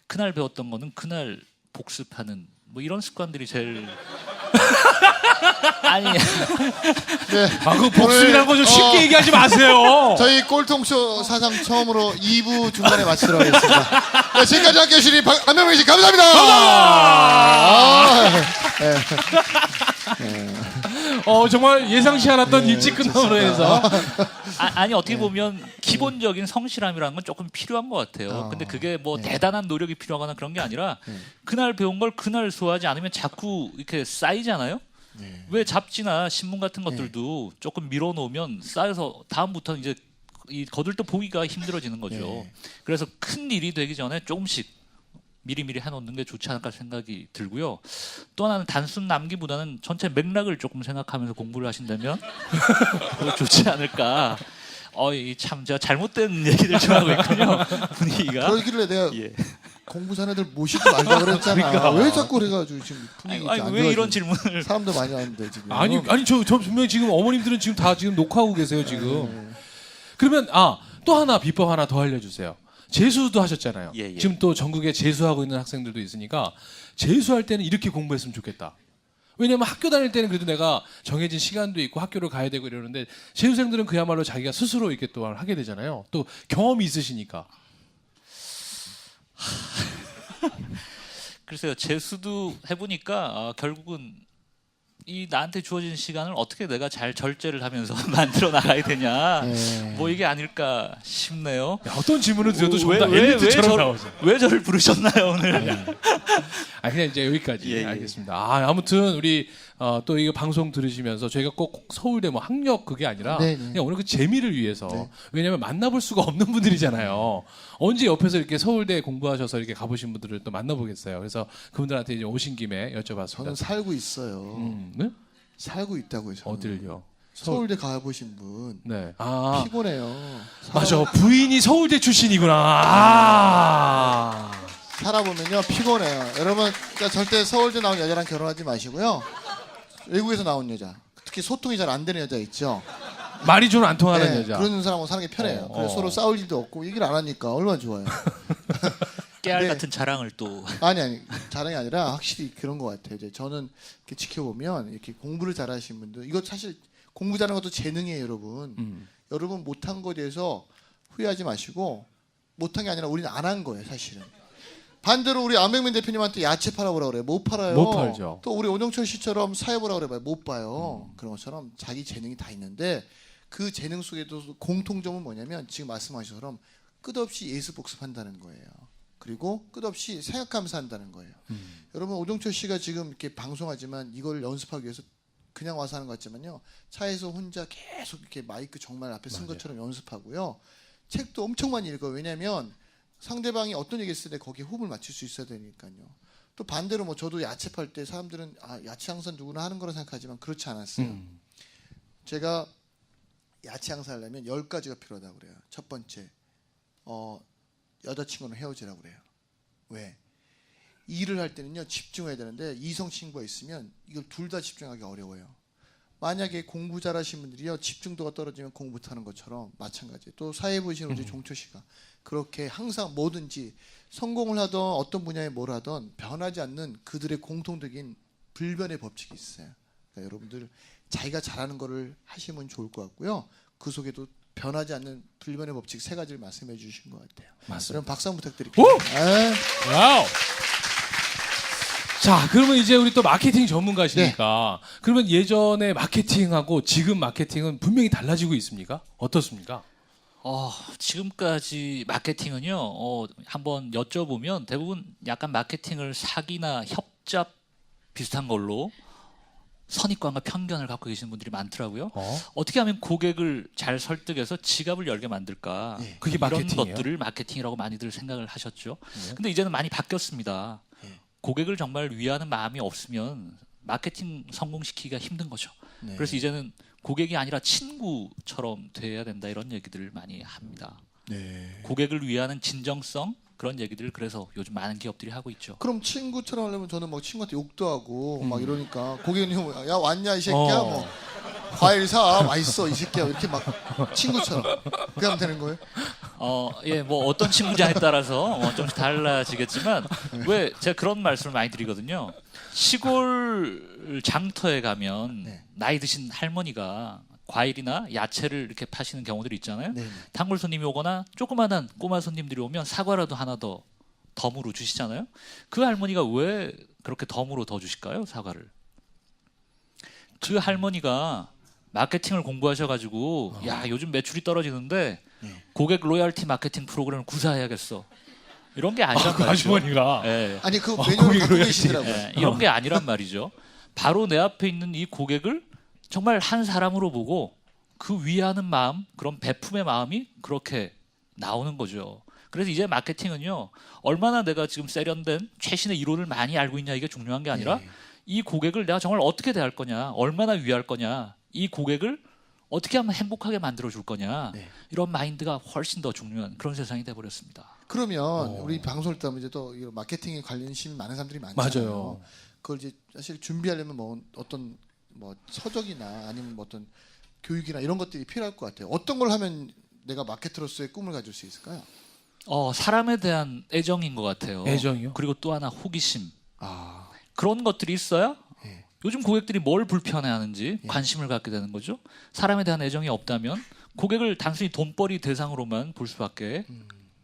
Speaker 3: 그날 배웠던 거는 그날 복습하는 뭐 이런 습관들이 제일 아니
Speaker 1: 그 복습이라는 거 좀 쉽게 얘기하지 마세요.
Speaker 2: 저희 꼴통쇼 사상 처음으로 2부 중간에 마치도록 하겠습니다. 네, 지금까지 함께 해주신 안병민 씨 감사합니다.
Speaker 1: 정말 예상치 않았던 일찍 끝남으로 해서
Speaker 3: 아니 어떻게 보면 기본적인 성실함이라는 건 조금 필요한 것 같아요. 근데 그게 뭐 대단한 노력이 필요하거나 그런 게 아니라 그날 배운 걸 그날 소화하지 않으면 자꾸 이렇게 쌓이잖아요. 왜 잡지나 신문 같은 것들도 조금 밀어놓으면 쌓여서 다음부터는 이제 이 거들떠 보기가 힘들어지는 거죠. 그래서 큰 일이 되기 전에 조금씩 미리미리 해놓는 게 좋지 않을까 생각이 들고요. 또 하나는 단순 남기보다는 전체 맥락을 조금 생각하면서 공부를 하신다면 그거 좋지 않을까. 참 제가 잘못된 얘기들 좀 하고 있군요. 분위기가.
Speaker 2: 그러길래 내가
Speaker 3: 예.
Speaker 2: 공부 잘하는 애들 모시지 말자 그랬잖아. 왜 자꾸 그래가지고 지금 분위기
Speaker 3: 아니,
Speaker 2: 안
Speaker 3: 왜 이런
Speaker 2: 좋아지는
Speaker 3: 질문을?
Speaker 2: 사람도 많이 왔는데 지금.
Speaker 1: 아니 저 분명히 지금 어머님들은 지금 다 지금 녹화하고 계세요 지금. 그러면 또 하나 비법 하나 더 알려주세요. 재수도 하셨잖아요.
Speaker 3: 예.
Speaker 1: 지금 또 전국에 재수하고 있는 학생들도 있으니까 재수할 때는 이렇게 공부했으면 좋겠다. 왜냐면 학교 다닐 때는 그래도 내가 정해진 시간도 있고 학교를 가야 되고 이러는데 재수생들은 그야말로 자기가 스스로 이렇게 또 하게 되잖아요. 또 경험이 있으시니까.
Speaker 3: 글쎄요, 재수도 해보니까 결국은 이 나한테 주어진 시간을 어떻게 내가 잘 절제를 하면서 만들어 나가야 되냐,
Speaker 2: 네.
Speaker 3: 뭐 이게 아닐까 싶네요.
Speaker 1: 야, 어떤 질문을 드려도
Speaker 3: 왜-
Speaker 1: 전부 다
Speaker 3: 왜-
Speaker 1: 엘리트처럼
Speaker 3: 왜
Speaker 1: 나오죠.
Speaker 3: 왜 저를 부르셨나요 오늘?
Speaker 1: 아 그냥 이제 여기까지
Speaker 3: 예, 예.
Speaker 1: 알겠습니다. 아무튼 우리 또 이거 방송 들으시면서 저희가 꼭 서울대 뭐 학력 그게 아니라
Speaker 2: 네, 네.
Speaker 1: 그냥 오늘 그 재미를 위해서
Speaker 2: 네.
Speaker 1: 왜냐하면 만나볼 수가 없는 분들이잖아요. 언제 옆에서 이렇게 서울대 공부하셔서 이렇게 가보신 분들을 또 만나보겠어요. 그래서 그분들한테 이제 오신 김에 여쭤봤습니다.
Speaker 2: 저는 살고 있어요.
Speaker 1: 네?
Speaker 2: 살고 있다고요. 저는.
Speaker 1: 어딜요?
Speaker 2: 서울대 가보신 분
Speaker 1: 네. 아
Speaker 2: 피곤해요.
Speaker 1: 맞아. 부인이 서울대 출신이구나. 아.
Speaker 2: 살아보면요 피곤해요. 여러분 그러니까 절대 서울대 나온 여자랑 결혼하지 마시고요. 외국에서 나온 여자, 특히 소통이 잘 안 되는 여자 있죠.
Speaker 1: 말이 좀 안 통하는
Speaker 2: 네,
Speaker 1: 여자.
Speaker 2: 그런 사람하고 사는 게 편해요. 그래서 서로 싸울 일도 없고 얘기를 안 하니까 얼마나 좋아요.
Speaker 3: 깨알
Speaker 2: 네.
Speaker 3: 같은 자랑을 또.
Speaker 2: 아니 자랑이 아니라 확실히 그런 것 같아요. 이제 저는 이렇게 지켜보면 이렇게 공부를 잘하시는 분들, 이거 사실 공부 잘하는 것도 재능이에요, 여러분. 여러분 못한 거에 대해서 후회하지 마시고, 못한 게 아니라 우리는 안 한 거예요, 사실은. 반대로 우리 안백민 대표님한테 야채 팔아보라 그래요. 못 팔아요.
Speaker 1: 못 팔죠.
Speaker 2: 또 우리 오정철 씨처럼 사회보라 그래봐요. 못 봐요. 그런 것처럼 자기 재능이 다 있는데 그 재능 속에도 공통점은 뭐냐면 지금 말씀하신 것처럼 끝없이 예습 복습한다는 거예요. 그리고 끝없이 생각하면서 한다는 거예요. 여러분 오정철 씨가 지금 이렇게 방송하지만 이걸 연습하기 위해서 그냥 와서 하는 것 같지만요. 차에서 혼자 계속 이렇게 마이크 정말 앞에 쓴 것처럼 연습하고요. 책도 엄청 많이 읽어요. 왜냐하면 상대방이 어떤 얘기 했을 때 거기에 호흡을 맞출 수 있어야 되니까요. 또 반대로 뭐 저도 야채 팔 때 사람들은 야채 항상 누구나 하는 거라 생각하지만 그렇지 않았어요. 제가 야채 항상 하려면 10가지가 필요하다고 그래요. 첫 번째, 여자친구는 헤어지라고 그래요. 왜? 일을 할 때는요 집중해야 되는데 이성 친구가 있으면 이걸 둘 다 집중하기 어려워요. 만약에 공부 잘하신 분들이요 집중도가 떨어지면 공부 못하는 것처럼 마찬가지. 또 사회 보시는 우리 종철 씨가 그렇게 항상 뭐든지 성공을 하던 어떤 분야에 뭘 하던 변하지 않는 그들의 공통적인 불변의 법칙이 있어요. 그러니까 여러분들 자기가 잘하는 거를 하시면 좋을 것 같고요. 그 속에도 변하지 않는 불변의 법칙 3가지를 말씀해 주신 것 같아요.
Speaker 1: 맞습니다.
Speaker 2: 그럼 박수 한번 부탁드릴게요.
Speaker 1: 오!
Speaker 2: 네.
Speaker 1: 와우. 자, 그러면 이제 우리 또 마케팅 전문가시니까 그러면 예전에 마케팅하고 지금 마케팅은 분명히 달라지고 있습니까? 어떻습니까?
Speaker 3: 지금까지 마케팅은요, 한번 여쭤보면 대부분 약간 마케팅을 사기나 협잡 비슷한 걸로 선입관과 편견을 갖고 계시는 분들이 많더라고요. 어떻게 하면 고객을 잘 설득해서 지갑을 열게 만들까?
Speaker 1: 그게
Speaker 3: 이런
Speaker 1: 마케팅이에요?
Speaker 3: 것들을 마케팅이라고 많이들 생각을 하셨죠. 근데 이제는 많이 바뀌었습니다. 고객을 정말 위하는 마음이 없으면 마케팅 성공시키기가 힘든 거죠.
Speaker 2: 네.
Speaker 3: 그래서 이제는 고객이 아니라 친구처럼 돼야 된다 이런 얘기들을 많이 합니다.
Speaker 2: 네.
Speaker 3: 고객을 위하는 진정성 그런 얘기들을 그래서 요즘 많은 기업들이 하고 있죠.
Speaker 2: 그럼 친구처럼 하려면 저는 막 친구한테 욕도 하고 막 이러니까 고객님 야 왔냐 이 새끼야 뭐 과일 사 맛있어 이 새끼야 이렇게 막 친구처럼 그렇게 하면 되는 거예요?
Speaker 3: 뭐 어떤 친구냐에 따라서 좀씩 달라지겠지만 왜 제가 그런 말씀을 많이 드리거든요. 시골 장터에 가면
Speaker 2: 네.
Speaker 3: 나이 드신 할머니가 과일이나 야채를 이렇게 파시는 경우들이 있잖아요.
Speaker 2: 네.
Speaker 3: 단골 손님이 오거나 조그마한 꼬마 손님들이 오면 사과라도 하나 더 덤으로 주시잖아요. 그 할머니가 왜 그렇게 덤으로 더 주실까요? 사과를. 그 할머니가 마케팅을 공부하셔가지고 야 요즘 매출이 떨어지는데 고객 로열티 마케팅 프로그램을 구사해야겠어. 이런 게 아니란
Speaker 1: 그
Speaker 3: 말이죠.
Speaker 1: 아주머니가
Speaker 3: 예.
Speaker 2: 아니 그
Speaker 1: 고객
Speaker 2: 메뉴를 갖고
Speaker 1: 로열티.
Speaker 2: 계시더라고요.
Speaker 3: 이런 게 아니란 말이죠. 바로 내 앞에 있는 이 고객을 정말 한 사람으로 보고 그 위하는 마음, 그런 베품의 마음이 그렇게 나오는 거죠. 그래서 이제 마케팅은요, 얼마나 내가 지금 세련된 최신의 이론을 많이 알고 있냐 이게 중요한 게 아니라 이 고객을 내가 정말 어떻게 대할 거냐, 얼마나 위할 거냐, 이 고객을 어떻게 하면 행복하게 만들어 줄 거냐, 이런 마인드가 훨씬 더 중요한 그런 세상이 돼 버렸습니다.
Speaker 2: 그러면 우리 방송을 듣다 보면 이제 또 이 마케팅에 관련심이 많은 사람들이 많잖아요.
Speaker 1: 맞아요.
Speaker 2: 그걸 이제 사실 준비하려면 뭐 어떤 뭐 서적이나 아니면 뭐 어떤 교육이나 이런 것들이 필요할 것 같아요. 어떤 걸 하면 내가 마케터로서의 꿈을 가질 수 있을까요?
Speaker 3: 사람에 대한 애정인 것 같아요.
Speaker 1: 애정이요?
Speaker 3: 그리고 또 하나 호기심.
Speaker 2: 아,
Speaker 3: 그런 것들이 있어야
Speaker 2: 예.
Speaker 3: 요즘 고객들이 뭘 불편해하는지 관심을 갖게 되는 거죠. 사람에 대한 애정이 없다면 고객을 단순히 돈벌이 대상으로만 볼 수밖에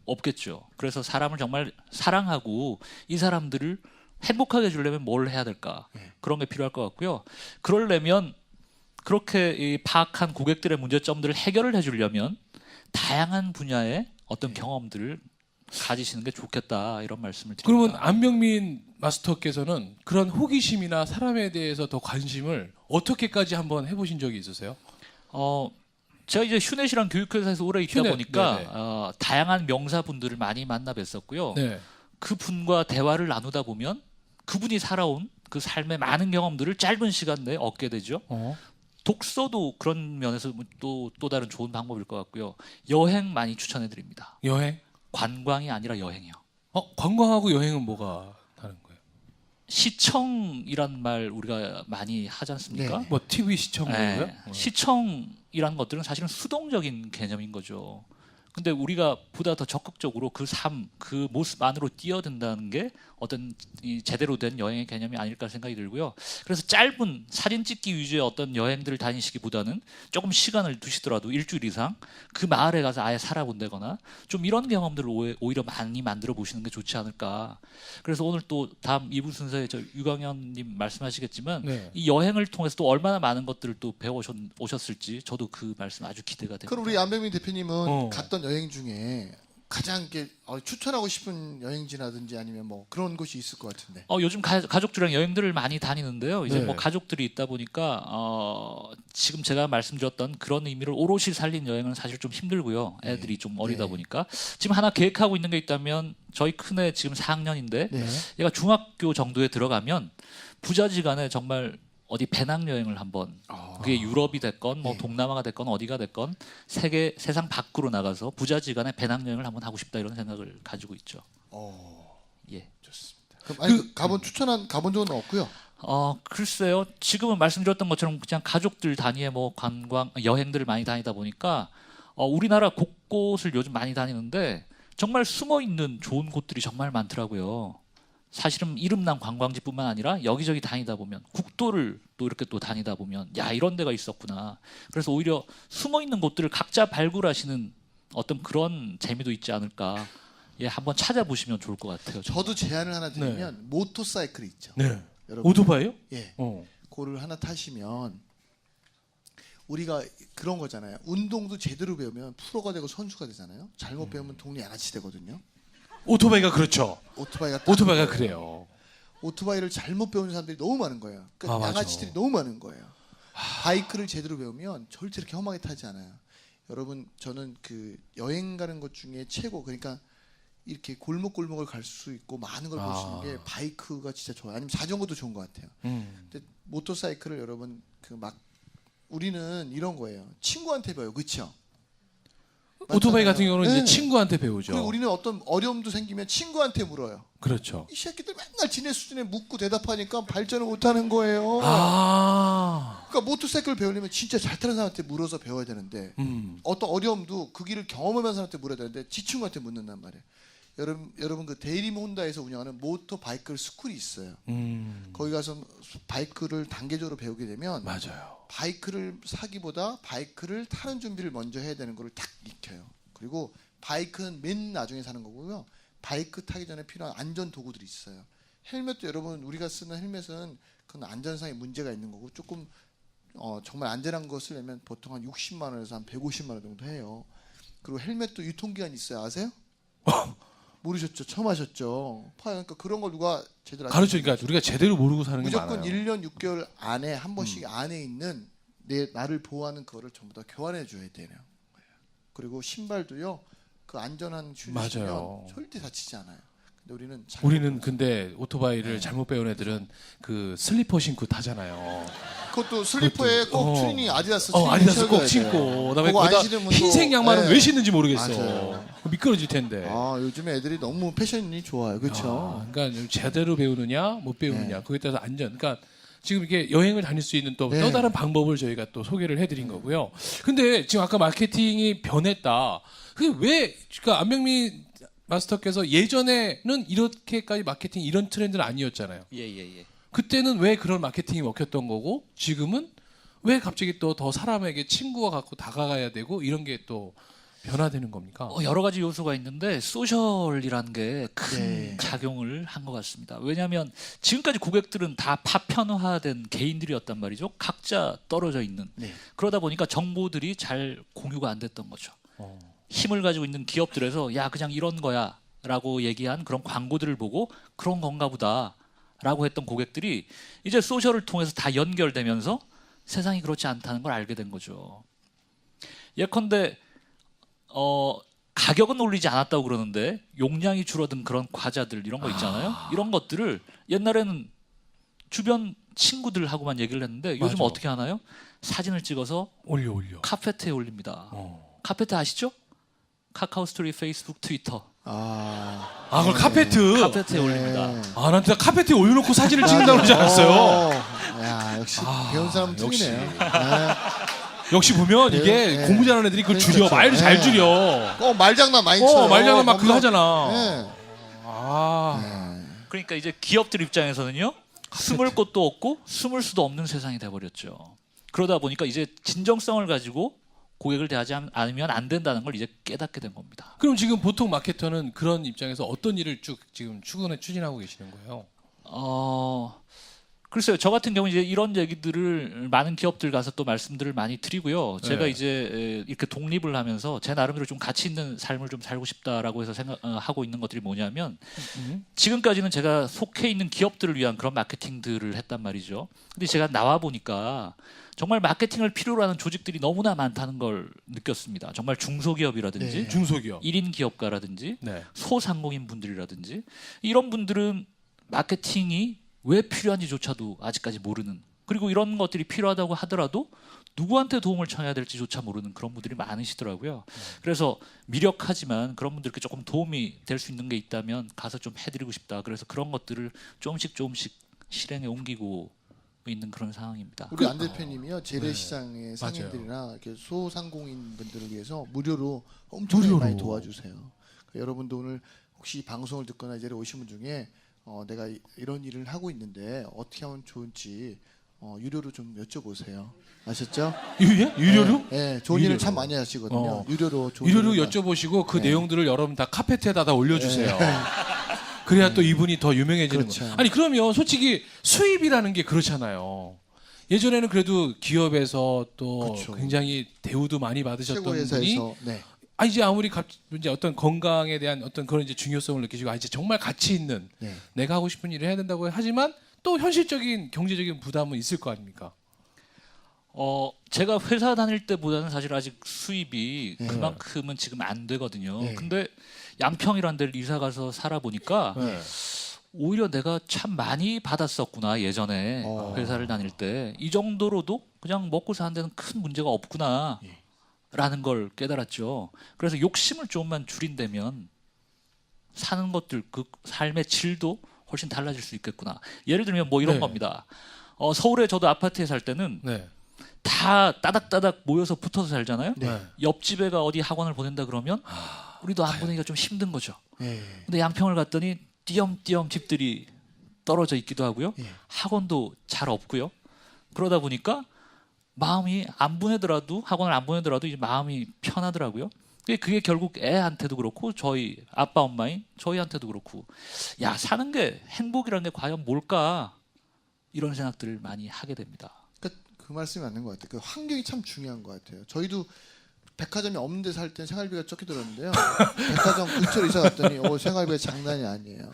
Speaker 3: 없겠죠. 그래서 사람을 정말 사랑하고 이 사람들을 행복하게 해주려면 뭘 해야 될까? 그런 게 필요할 것 같고요. 그러려면 그렇게 이 파악한 고객들의 문제점들을 해결을 해주려면 다양한 분야의 어떤 경험들을 가지시는 게 좋겠다 이런 말씀을 드립니다.
Speaker 1: 그러면 안병민 마스터께서는 그런 호기심이나 사람에 대해서 더 관심을 어떻게까지 한번 해보신 적이 있으세요?
Speaker 3: 제가 이제 휴넷이랑 교육회사에서 오래 있다
Speaker 1: 휴넷,
Speaker 3: 보니까
Speaker 1: 네네.
Speaker 3: 다양한 명사분들을 많이 만나 뵀었고요.
Speaker 1: 네.
Speaker 3: 그분과 대화를 나누다 보면 그분이 살아온 그 삶의 많은 경험들을 짧은 시간 내에 얻게 되죠. 독서도 그런 면에서 또 다른 좋은 방법일 것 같고요. 여행 많이 추천해 드립니다.
Speaker 1: 여행?
Speaker 3: 관광이 아니라 여행이요.
Speaker 1: 관광하고 여행은 뭐가 다른 거예요?
Speaker 3: 시청이란 말 우리가 많이 하지 않습니까?
Speaker 2: 네.
Speaker 1: 뭐 TV 시청
Speaker 3: 네.
Speaker 1: 뭐고요?
Speaker 3: 시청이라는 것들은 사실은 수동적인 개념인 거죠. 근데 우리가 보다 더 적극적으로 그 삶, 그 모습 안으로 뛰어든다는 게 어떤 이 제대로 된 여행의 개념이 아닐까 생각이 들고요. 그래서 짧은 사진 찍기 위주의 어떤 여행들을 다니시기보다는 조금 시간을 두시더라도 일주일 이상 그 마을에 가서 아예 살아본다거나 좀 이런 경험들을 오히려 많이 만들어 보시는 게 좋지 않을까. 그래서 오늘 또 다음 2부 순서에 저 유광현님 말씀하시겠지만
Speaker 1: 네.
Speaker 3: 이 여행을 통해서 또 얼마나 많은 것들을 또 배워오셨을지 저도 그 말씀 아주 기대가 됩니다.
Speaker 2: 그럼 우리 안병민 대표님은
Speaker 1: 어.
Speaker 2: 갔던 여행 중에 가장 이렇게 추천하고 싶은 여행지라든지 아니면 뭐 그런 곳이 있을 것 같은데.
Speaker 3: 요즘 가족들이랑 여행들을 많이 다니는데요. 이제
Speaker 1: 네.
Speaker 3: 뭐 가족들이 있다 보니까 지금 제가 말씀드렸던 그런 의미를 오롯이 살린 여행은 사실 좀 힘들고요. 애들이 좀 어리다
Speaker 2: 네.
Speaker 3: 보니까 지금 하나 계획하고 있는 게 있다면 저희 큰애 지금 4학년인데
Speaker 2: 네.
Speaker 3: 얘가 중학교 정도에 들어가면 부자지간에 정말 어디 배낭여행을 한번 그게 유럽이 됐건 뭐
Speaker 2: 네.
Speaker 3: 동남아가 됐건 어디가 됐건 세상 밖으로 나가서 부자지간에 배낭여행을 한번 하고 싶다 이런 생각을 가지고 있죠. 예.
Speaker 2: 좋습니다. 그럼 아니 가본 적은 없고요.
Speaker 3: 글쎄요. 지금은 말씀드렸던 것처럼 그냥 가족들 단위의 뭐 관광 여행들을 많이 다니다 보니까 우리나라 곳곳을 요즘 많이 다니는데 정말 숨어 있는 좋은 곳들이 정말 많더라고요. 사실은 이름난 관광지뿐만 아니라 여기저기 다니다 보면 국도를 또 이렇게 또 다니다 보면 야 이런 데가 있었구나. 그래서 오히려 숨어 있는 곳들을 각자 발굴하시는 어떤 그런 재미도 있지 않을까. 예, 한번 찾아보시면 좋을 것 같아요.
Speaker 2: 저도 제안을 하나 드리면 모터사이클이 있죠.
Speaker 1: 네.
Speaker 2: 여러분.
Speaker 1: 오토바이요?
Speaker 2: 예.
Speaker 1: 어.
Speaker 2: 그거를 하나 타시면 우리가 그런 거잖아요. 운동도 제대로 배우면 프로가 되고 선수가 되잖아요. 잘못 배우면 동네 양아치 되거든요.
Speaker 1: 오토바이가 그렇죠. 오토바이가
Speaker 2: 그래요.
Speaker 1: 그래요.
Speaker 2: 오토바이를 잘못 배우는 사람들이 너무 많은 거예요. 그러니까
Speaker 1: 맞아.
Speaker 2: 양아치들이 너무 많은 거예요. 바이크를 제대로 배우면 절대 이렇게 험하게 타지 않아요. 여러분 저는 그 여행 가는 것 중에 최고 그러니까 이렇게 골목골목을 갈 수 있고 많은 걸 볼 수 있는 게 바이크가 진짜 좋아요. 아니면 자전거도 좋은 것 같아요. 근데 모터사이클을 여러분 우리는 이런 거예요. 친구한테 배워요. 그렇죠?
Speaker 1: 오토바이 같은
Speaker 2: 맞잖아요.
Speaker 1: 경우는
Speaker 2: 네.
Speaker 1: 이제 친구한테 배우죠.
Speaker 2: 그리고 우리는 어떤 어려움도 생기면 친구한테 물어요.
Speaker 1: 그렇죠.
Speaker 2: 이 새끼들 맨날 지네 수준에 묻고 대답하니까 발전을 못하는 거예요. 그러니까 모터사이클 배우려면 진짜 잘 타는 사람한테 물어서 배워야 되는데 어떤 어려움도 그 길을 경험하는 사람한테 물어야 되는데 지 친구한테 묻는단 말이에요. 여러분 그 데일리모 혼다에서 운영하는 모터바이크 스쿨이 있어요. 거기 가서 바이크를 단계적으로 배우게 되면
Speaker 1: 맞아요.
Speaker 2: 바이크를 사기보다 바이크를 타는 준비를 먼저 해야 되는 거를 딱 익혀요. 그리고 바이크는 맨 나중에 사는 거고요. 바이크 타기 전에 필요한 안전 도구들이 있어요. 헬멧도 여러분 우리가 쓰는 헬멧은 그건 안전상의 문제가 있는 거고 조금 정말 안전한 것을 내면 보통 한 60만 원에서 한 150만 원 정도 해요. 그리고 헬멧도 유통기한이 있어요. 아세요? 모르셨죠? 처음 하셨죠? 그러니까 그런 걸 누가 제대로
Speaker 1: 가르쳐니까 우리가 제대로 모르고 사는 게
Speaker 2: 무조건
Speaker 1: 많아요.
Speaker 2: 1년 6개월 안에 한 번씩 안에 있는 나를 보호하는 거를 전부 다 교환해 줘야 되는 거예요. 그리고 신발도요. 그 안전한 슈즈
Speaker 1: 맞아요.
Speaker 2: 신으면 절대 다치지 않아요. 근데
Speaker 1: 우리는 근데 오토바이를
Speaker 2: 네.
Speaker 1: 잘못 배운 애들은 그 슬리퍼 신고 타잖아요.
Speaker 2: 그것도 슬리퍼에
Speaker 1: 그것도,
Speaker 2: 꼭 트리닝 아디다스
Speaker 1: 아디다스 꼭
Speaker 2: 신어줘야
Speaker 1: 신고
Speaker 2: 돼요.
Speaker 1: 그다음에
Speaker 2: 그거 안
Speaker 1: 거기다
Speaker 2: 신으면 또-
Speaker 1: 흰색 양말은
Speaker 2: 네.
Speaker 1: 왜 신는지 모르겠어.
Speaker 2: 맞아요.
Speaker 1: 미끄러질 텐데.
Speaker 2: 요즘에 애들이 너무 패션이 좋아요. 그렇죠?
Speaker 1: 그러니까 제대로 배우느냐 못 배우느냐
Speaker 2: 네.
Speaker 1: 그거에 따라서 안전. 그러니까 지금 이렇게 여행을 다닐 수 있는 또
Speaker 2: 네.
Speaker 1: 다른 방법을 저희가 또 소개를 해드린 거고요. 근데 지금 아까 마케팅이 변했다. 그게 왜? 그러니까 안병민 마스터께서 예전에는 이렇게까지 마케팅 이런 트렌드는 아니었잖아요.
Speaker 3: 예.
Speaker 1: 그때는 왜 그런 마케팅이 먹혔던 거고 지금은 왜 갑자기 또 더 사람에게 친구가 갖고 다가가야 되고 이런 게 또 변화되는 겁니까?
Speaker 3: 여러 가지 요소가 있는데 소셜이라는 게 큰
Speaker 2: 네.
Speaker 3: 작용을 한 것 같습니다. 왜냐하면 지금까지 고객들은 다 파편화된 개인들이었단 말이죠. 각자 떨어져 있는.
Speaker 2: 네.
Speaker 3: 그러다 보니까 정보들이 잘 공유가 안 됐던 거죠.
Speaker 1: 어.
Speaker 3: 힘을 가지고 있는 기업들에서 야 그냥 이런 거야 라고 얘기한 그런 광고들을 보고 그런 건가 보다 라고 했던 고객들이 이제 소셜을 통해서 다 연결되면서 세상이 그렇지 않다는 걸 알게 된 거죠. 예컨대 가격은 올리지 않았다고 그러는데 용량이 줄어든 그런 과자들 이런 거 있잖아요. 이런 것들을 옛날에는 주변 친구들하고만 얘기를 했는데 요즘
Speaker 1: 맞아.
Speaker 3: 어떻게 하나요? 사진을 찍어서
Speaker 1: 올려.
Speaker 3: 카페트에 올립니다. 카페트 아시죠? 카카오 스토리, 페이스북, 트위터.
Speaker 1: 그걸 카페트.
Speaker 3: 카페트에 올립니다.
Speaker 1: 난 진짜 카페트에 올려놓고 사진을 찍는다고 그러지 않았어요.
Speaker 2: 야, 역시 배운 사람은
Speaker 1: 역시.
Speaker 2: 틀리네요.
Speaker 1: 역시 보면 이게
Speaker 2: 네.
Speaker 1: 공부 잘하는 애들이 그걸 줄여.
Speaker 2: 그러니까
Speaker 1: 말을 잘
Speaker 2: 네.
Speaker 1: 줄여.
Speaker 2: 말장난 많이 쳐요.
Speaker 1: 말장난 막 그거
Speaker 2: 뭔가-
Speaker 1: 하잖아.
Speaker 2: 네.
Speaker 3: 그러니까 이제 기업들 입장에서는요. 숨을 곳도 없고 숨을 수도 없는 세상이 돼버렸죠. 그러다 보니까 이제 진정성을 가지고 고객을 대하지 않으면 안 된다는 걸 이제 깨닫게 된 겁니다.
Speaker 1: 그럼 지금 보통 마케터는 그런 입장에서 어떤 일을 쭉 지금 추진하고 계시는 거예요?
Speaker 3: 글쎄요. 저 같은 경우 이제 이런 얘기들을 많은 기업들 가서 또 말씀들을 많이 드리고요. 제가
Speaker 1: 네.
Speaker 3: 이제 이렇게 독립을 하면서 제 나름대로 좀 가치 있는 삶을 좀 살고 싶다라고 해서 생각하고 있는 것들이 뭐냐면 지금까지는 제가 속해 있는 기업들을 위한 그런 마케팅들을 했단 말이죠. 근데 제가 나와 보니까 정말 마케팅을 필요로 하는 조직들이 너무나 많다는 걸 느꼈습니다. 정말 중소기업이라든지
Speaker 2: 네.
Speaker 1: 중소기업.
Speaker 3: 1인 기업가라든지
Speaker 1: 네.
Speaker 3: 소상공인 분들이라든지 이런 분들은 마케팅이 왜 필요한지조차도 아직까지 모르는, 그리고 이런 것들이 필요하다고 하더라도 누구한테 도움을 청해야 될지조차 모르는 그런 분들이 많으시더라고요. 그래서 미력하지만 그런 분들께 조금 도움이 될 수 있는 게 있다면 가서 좀 해드리고 싶다. 그래서 그런 것들을 조금씩 실행에 옮기고 있는 그런 상황입니다.
Speaker 2: 우리 안 대표님이요 재래시장의
Speaker 1: 맞아요.
Speaker 2: 상인들이나 이렇게 소상공인 분들을 위해서 무료로 엄청 많이 도와주세요. 그러니까 여러분도 오늘 혹시 방송을 듣거나 이 자리에 오신 분 중에 내가 이런 일을 하고 있는데 어떻게 하면 좋은지 유료로 좀 여쭤보세요. 아셨죠?
Speaker 1: 유료로?
Speaker 2: 네, 좋은 일을 참 많이 하시거든요. 유료로 좋은
Speaker 1: 유료로
Speaker 2: 일을
Speaker 1: 여쭤보시고 그
Speaker 2: 네.
Speaker 1: 내용들을 여러분 다 카페트에다 올려주세요. 그래야 또 이분이 더 유명해지는
Speaker 2: 그렇죠.
Speaker 1: 거예요. 아니 그러면 솔직히 수입이라는 게 그렇잖아요. 예전에는 그래도 기업에서 또
Speaker 2: 그렇죠.
Speaker 1: 굉장히 대우도 많이 받으셨던
Speaker 2: 최고
Speaker 1: 분이
Speaker 2: 회사에서 네.
Speaker 1: 이제 아무리 이제 어떤 건강에 대한 어떤 그런 이제 중요성을 느끼시고 이제 정말 가치 있는
Speaker 2: 네.
Speaker 1: 내가 하고 싶은 일을 해야 된다고 하지만 또 현실적인 경제적인 부담은 있을 거 아닙니까?
Speaker 3: 제가 회사 다닐 때보다는 사실 아직 수입이
Speaker 2: 네.
Speaker 3: 그만큼은 지금 안 되거든요.
Speaker 2: 네.
Speaker 3: 근데 양평이라는 데를 이사 가서 살아보니까
Speaker 1: 네.
Speaker 3: 오히려 내가 참 많이 받았었구나 예전에 회사를 다닐 때 이 정도로도 그냥 먹고 사는 데는 큰 문제가 없구나 라는 걸 깨달았죠. 그래서 욕심을 조금만 줄인다면 사는 것들 그 삶의 질도 훨씬 달라질 수 있겠구나. 예를 들면 뭐 이런
Speaker 1: 네.
Speaker 3: 겁니다. 서울에 저도 아파트에 살 때는
Speaker 1: 네.
Speaker 3: 다 따닥따닥 모여서 붙어서 살잖아요.
Speaker 1: 네.
Speaker 3: 옆집애가 어디 학원을 보낸다 그러면 우리도 안 보내기가 좀 힘든 거죠.
Speaker 2: 네.
Speaker 3: 근데 양평을 갔더니 띄엄띄엄 집들이 떨어져 있기도 하고요.
Speaker 2: 예.
Speaker 3: 학원도 잘 없고요. 그러다 보니까 마음이 안 보내더라도 학원을 안 보내더라도 이제 마음이 편하더라고요. 그게 결국 애한테도 그렇고 저희 아빠 엄마인 저희한테도 그렇고 야 사는 게 행복이라는 게 과연 뭘까 이런 생각들을 많이 하게 됩니다.
Speaker 2: 그 말씀이 맞는 것 같아요. 그 환경이 참 중요한 것 같아요. 저희도 백화점이 없는 데 살 때 생활비가 적게 들었는데요. 백화점 근처로 이사 갔더니 생활비가 장난이 아니에요.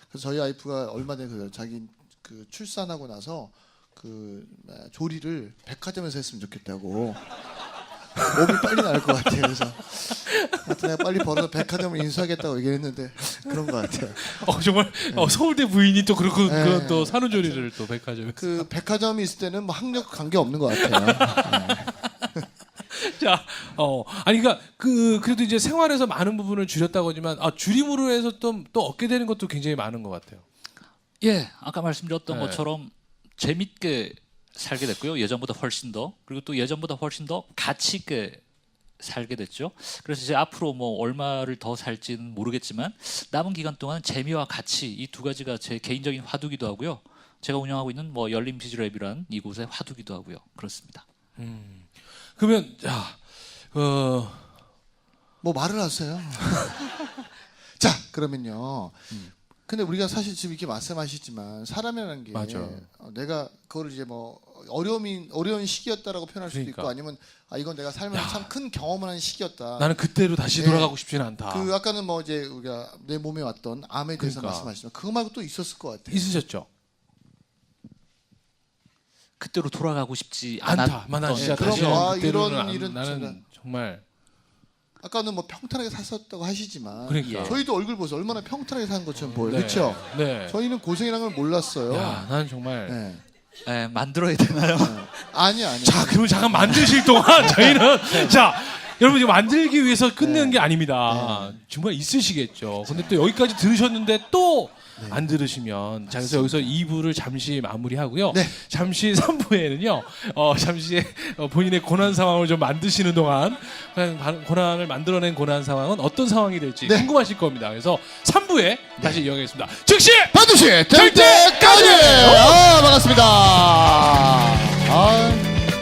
Speaker 2: 그래서 저희 와이프가 얼마 전에 자기 그 출산하고 나서 그 조리를 백화점에서 했으면 좋겠다고. 몸이 빨리 나을 것 같아요. 그래서 하여튼 내가 빨리 벌어서 백화점을 인수하겠다고 얘기했는데 그런 것 같아요.
Speaker 1: 정말 서울대 부인이 또 그렇고
Speaker 2: 네.
Speaker 1: 그런 또 산후조리를 또 백화점에.
Speaker 2: 그 백화점이 있을 때는 뭐 학력 관계 없는 것 같아요.
Speaker 1: 자, 아니 그러니까 그래도 이제 생활에서 많은 부분을 줄였다고 하지만 줄임으로 해서 또 얻게 되는 것도 굉장히 많은 것 같아요.
Speaker 3: 예, 아까 말씀드렸던
Speaker 1: 네.
Speaker 3: 것처럼 재밌게 살게 됐고요. 예전보다 훨씬 더. 그리고 또 예전보다 훨씬 더 가치 있게 살게 됐죠. 그래서 이제 앞으로 뭐 얼마를 더 살지는 모르겠지만 남은 기간 동안 재미와 가치 이 두 가지가 제 개인적인 화두기도 하고요. 제가 운영하고 있는 뭐 열린 비즈랩이란 이곳의 화두기도 하고요. 그렇습니다.
Speaker 1: 그러면
Speaker 2: 뭐 말을 하세요. 자, 그러면요. 근데 우리가 사실 지금 이렇게 말씀하시지만 사람이라는 게
Speaker 1: 맞아.
Speaker 2: 내가 그거를 이제 뭐 어려운 시기였다라고 표현할 수도
Speaker 1: 그러니까.
Speaker 2: 있고 아니면 이건 내가 살면서 참 큰 경험을 한 시기였다.
Speaker 1: 나는 그때로 다시
Speaker 2: 네.
Speaker 1: 돌아가고 싶지는 않다.
Speaker 2: 그 아까는 뭐 이제 우리가 내 몸에 왔던 암에 대해서
Speaker 1: 그러니까.
Speaker 2: 말씀하시지만 그거 말고 또 있었을 것 같아요.
Speaker 1: 있으셨죠?
Speaker 3: 그때로 돌아가고 싶지
Speaker 1: 않다.
Speaker 3: 않았던
Speaker 1: 만한 진짜
Speaker 2: 그럼
Speaker 1: 다시
Speaker 2: 와,
Speaker 1: 그때로는
Speaker 2: 이런 일은
Speaker 1: 나는 정말
Speaker 2: 아까는 뭐 평탄하게 샀었다고 하시지만
Speaker 1: 그러니까.
Speaker 2: 저희도 얼굴 보세요. 얼마나 평탄하게 산 것처럼 보여요.
Speaker 1: 네.
Speaker 2: 그렇죠?
Speaker 1: 네.
Speaker 2: 저희는 고생이라는 걸 몰랐어요.
Speaker 1: 야, 나는 정말.
Speaker 2: 네.
Speaker 3: 예, 만들어야 되나요?
Speaker 2: 아니야.
Speaker 1: 자, 그럼 잠깐 만드실 동안 저희는 자, 여러분 이거 만들기 위해서 끝내는 게 아닙니다. 정말 있으시겠죠. 근데 또 여기까지 들으셨는데 또 안 들으시면 자, 그래서 여기서 2부를 잠시 마무리하고요.
Speaker 2: 네.
Speaker 1: 잠시 3부에는요. 잠시 본인의 고난 상황을 좀 만드시는 동안 고난을 만들어낸 고난 상황은 어떤 상황이 될지
Speaker 2: 네.
Speaker 1: 궁금하실 겁니다. 그래서 3부에 다시 이어가겠습니다. 즉시
Speaker 2: 반드시 될 때까지. 반갑습니다.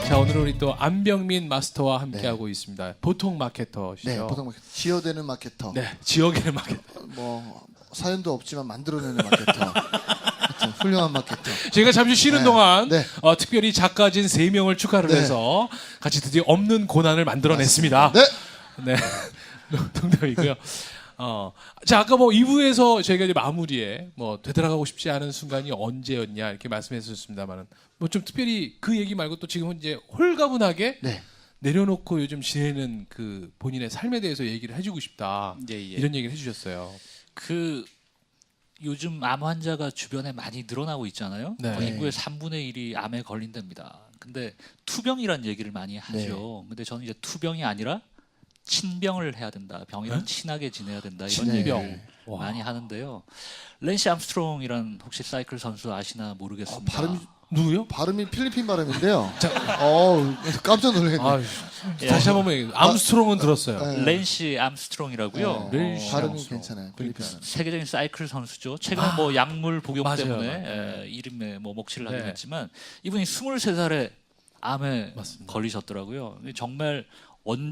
Speaker 1: 자, 오늘은 우리 또 안병민 마스터와 함께하고 있습니다. 보통 마케터시죠.
Speaker 2: 네, 보통 마케터. 지어대는 마케터.
Speaker 1: 네, 지역의 마케터.
Speaker 2: 뭐 사연도 없지만 만들어내는 마케터. 하여튼 훌륭한 마케터.
Speaker 1: 제가 잠시 쉬는
Speaker 2: 네.
Speaker 1: 동안
Speaker 2: 네.
Speaker 1: 특별히 작가진 3명을 추가를
Speaker 2: 네.
Speaker 1: 해서 같이 드디어 없는 고난을 만들어냈습니다.
Speaker 2: 네.
Speaker 1: 네. 농담이고요. 자, 아까 뭐 2부에서 저희가 이제 마무리에 뭐 되돌아가고 싶지 않은 순간이 언제였냐 이렇게 말씀했었습니다만은 뭐 좀 특별히 그 얘기 말고 또 지금은 이제 홀가분하게
Speaker 2: 네.
Speaker 1: 내려놓고 요즘 지내는 그 본인의 삶에 대해서 얘기를 해주고 싶다.
Speaker 3: 예, 예.
Speaker 1: 이런 얘기를 해주셨어요.
Speaker 3: 그 요즘 암 환자가 주변에 많이 늘어나고 있잖아요.
Speaker 1: 네.
Speaker 3: 거의 인구의 3분의 1이 암에 걸린답니다. 근데 투병이라는 얘기를 많이
Speaker 1: 네.
Speaker 3: 하죠. 근데 저는 이제 투병이 아니라 친병을 해야 된다. 병이랑
Speaker 1: 네?
Speaker 3: 친하게 지내야 된다. 이런
Speaker 1: 친병.
Speaker 3: 얘기를
Speaker 1: 와.
Speaker 3: 많이 하는데요. 랜시 암스트롱이란 혹시 사이클 선수 아시나 모르겠습니다.
Speaker 1: 누구요?
Speaker 2: 발음이 필리핀 발음인데요. 깜짝 놀랐네.
Speaker 1: 아,
Speaker 3: 예.
Speaker 1: 다시 한번 얘기해. 암스트롱은 들었어요.
Speaker 2: 네.
Speaker 3: 랜시 암스트롱이라고요.
Speaker 1: 네. 랜시
Speaker 2: 발음이
Speaker 1: 암스트롱.
Speaker 2: 괜찮아요.
Speaker 1: 그러니까.
Speaker 2: 필리핀.
Speaker 3: 세계적인 사이클 선수죠. 최근에 뭐 약물 복용
Speaker 1: 맞아요.
Speaker 3: 때문에
Speaker 1: 맞아요.
Speaker 3: 이름에 뭐 먹칠을 하긴
Speaker 1: 네.
Speaker 3: 했지만 이분이 23살에 암에
Speaker 1: 맞습니다.
Speaker 3: 걸리셨더라고요. 정말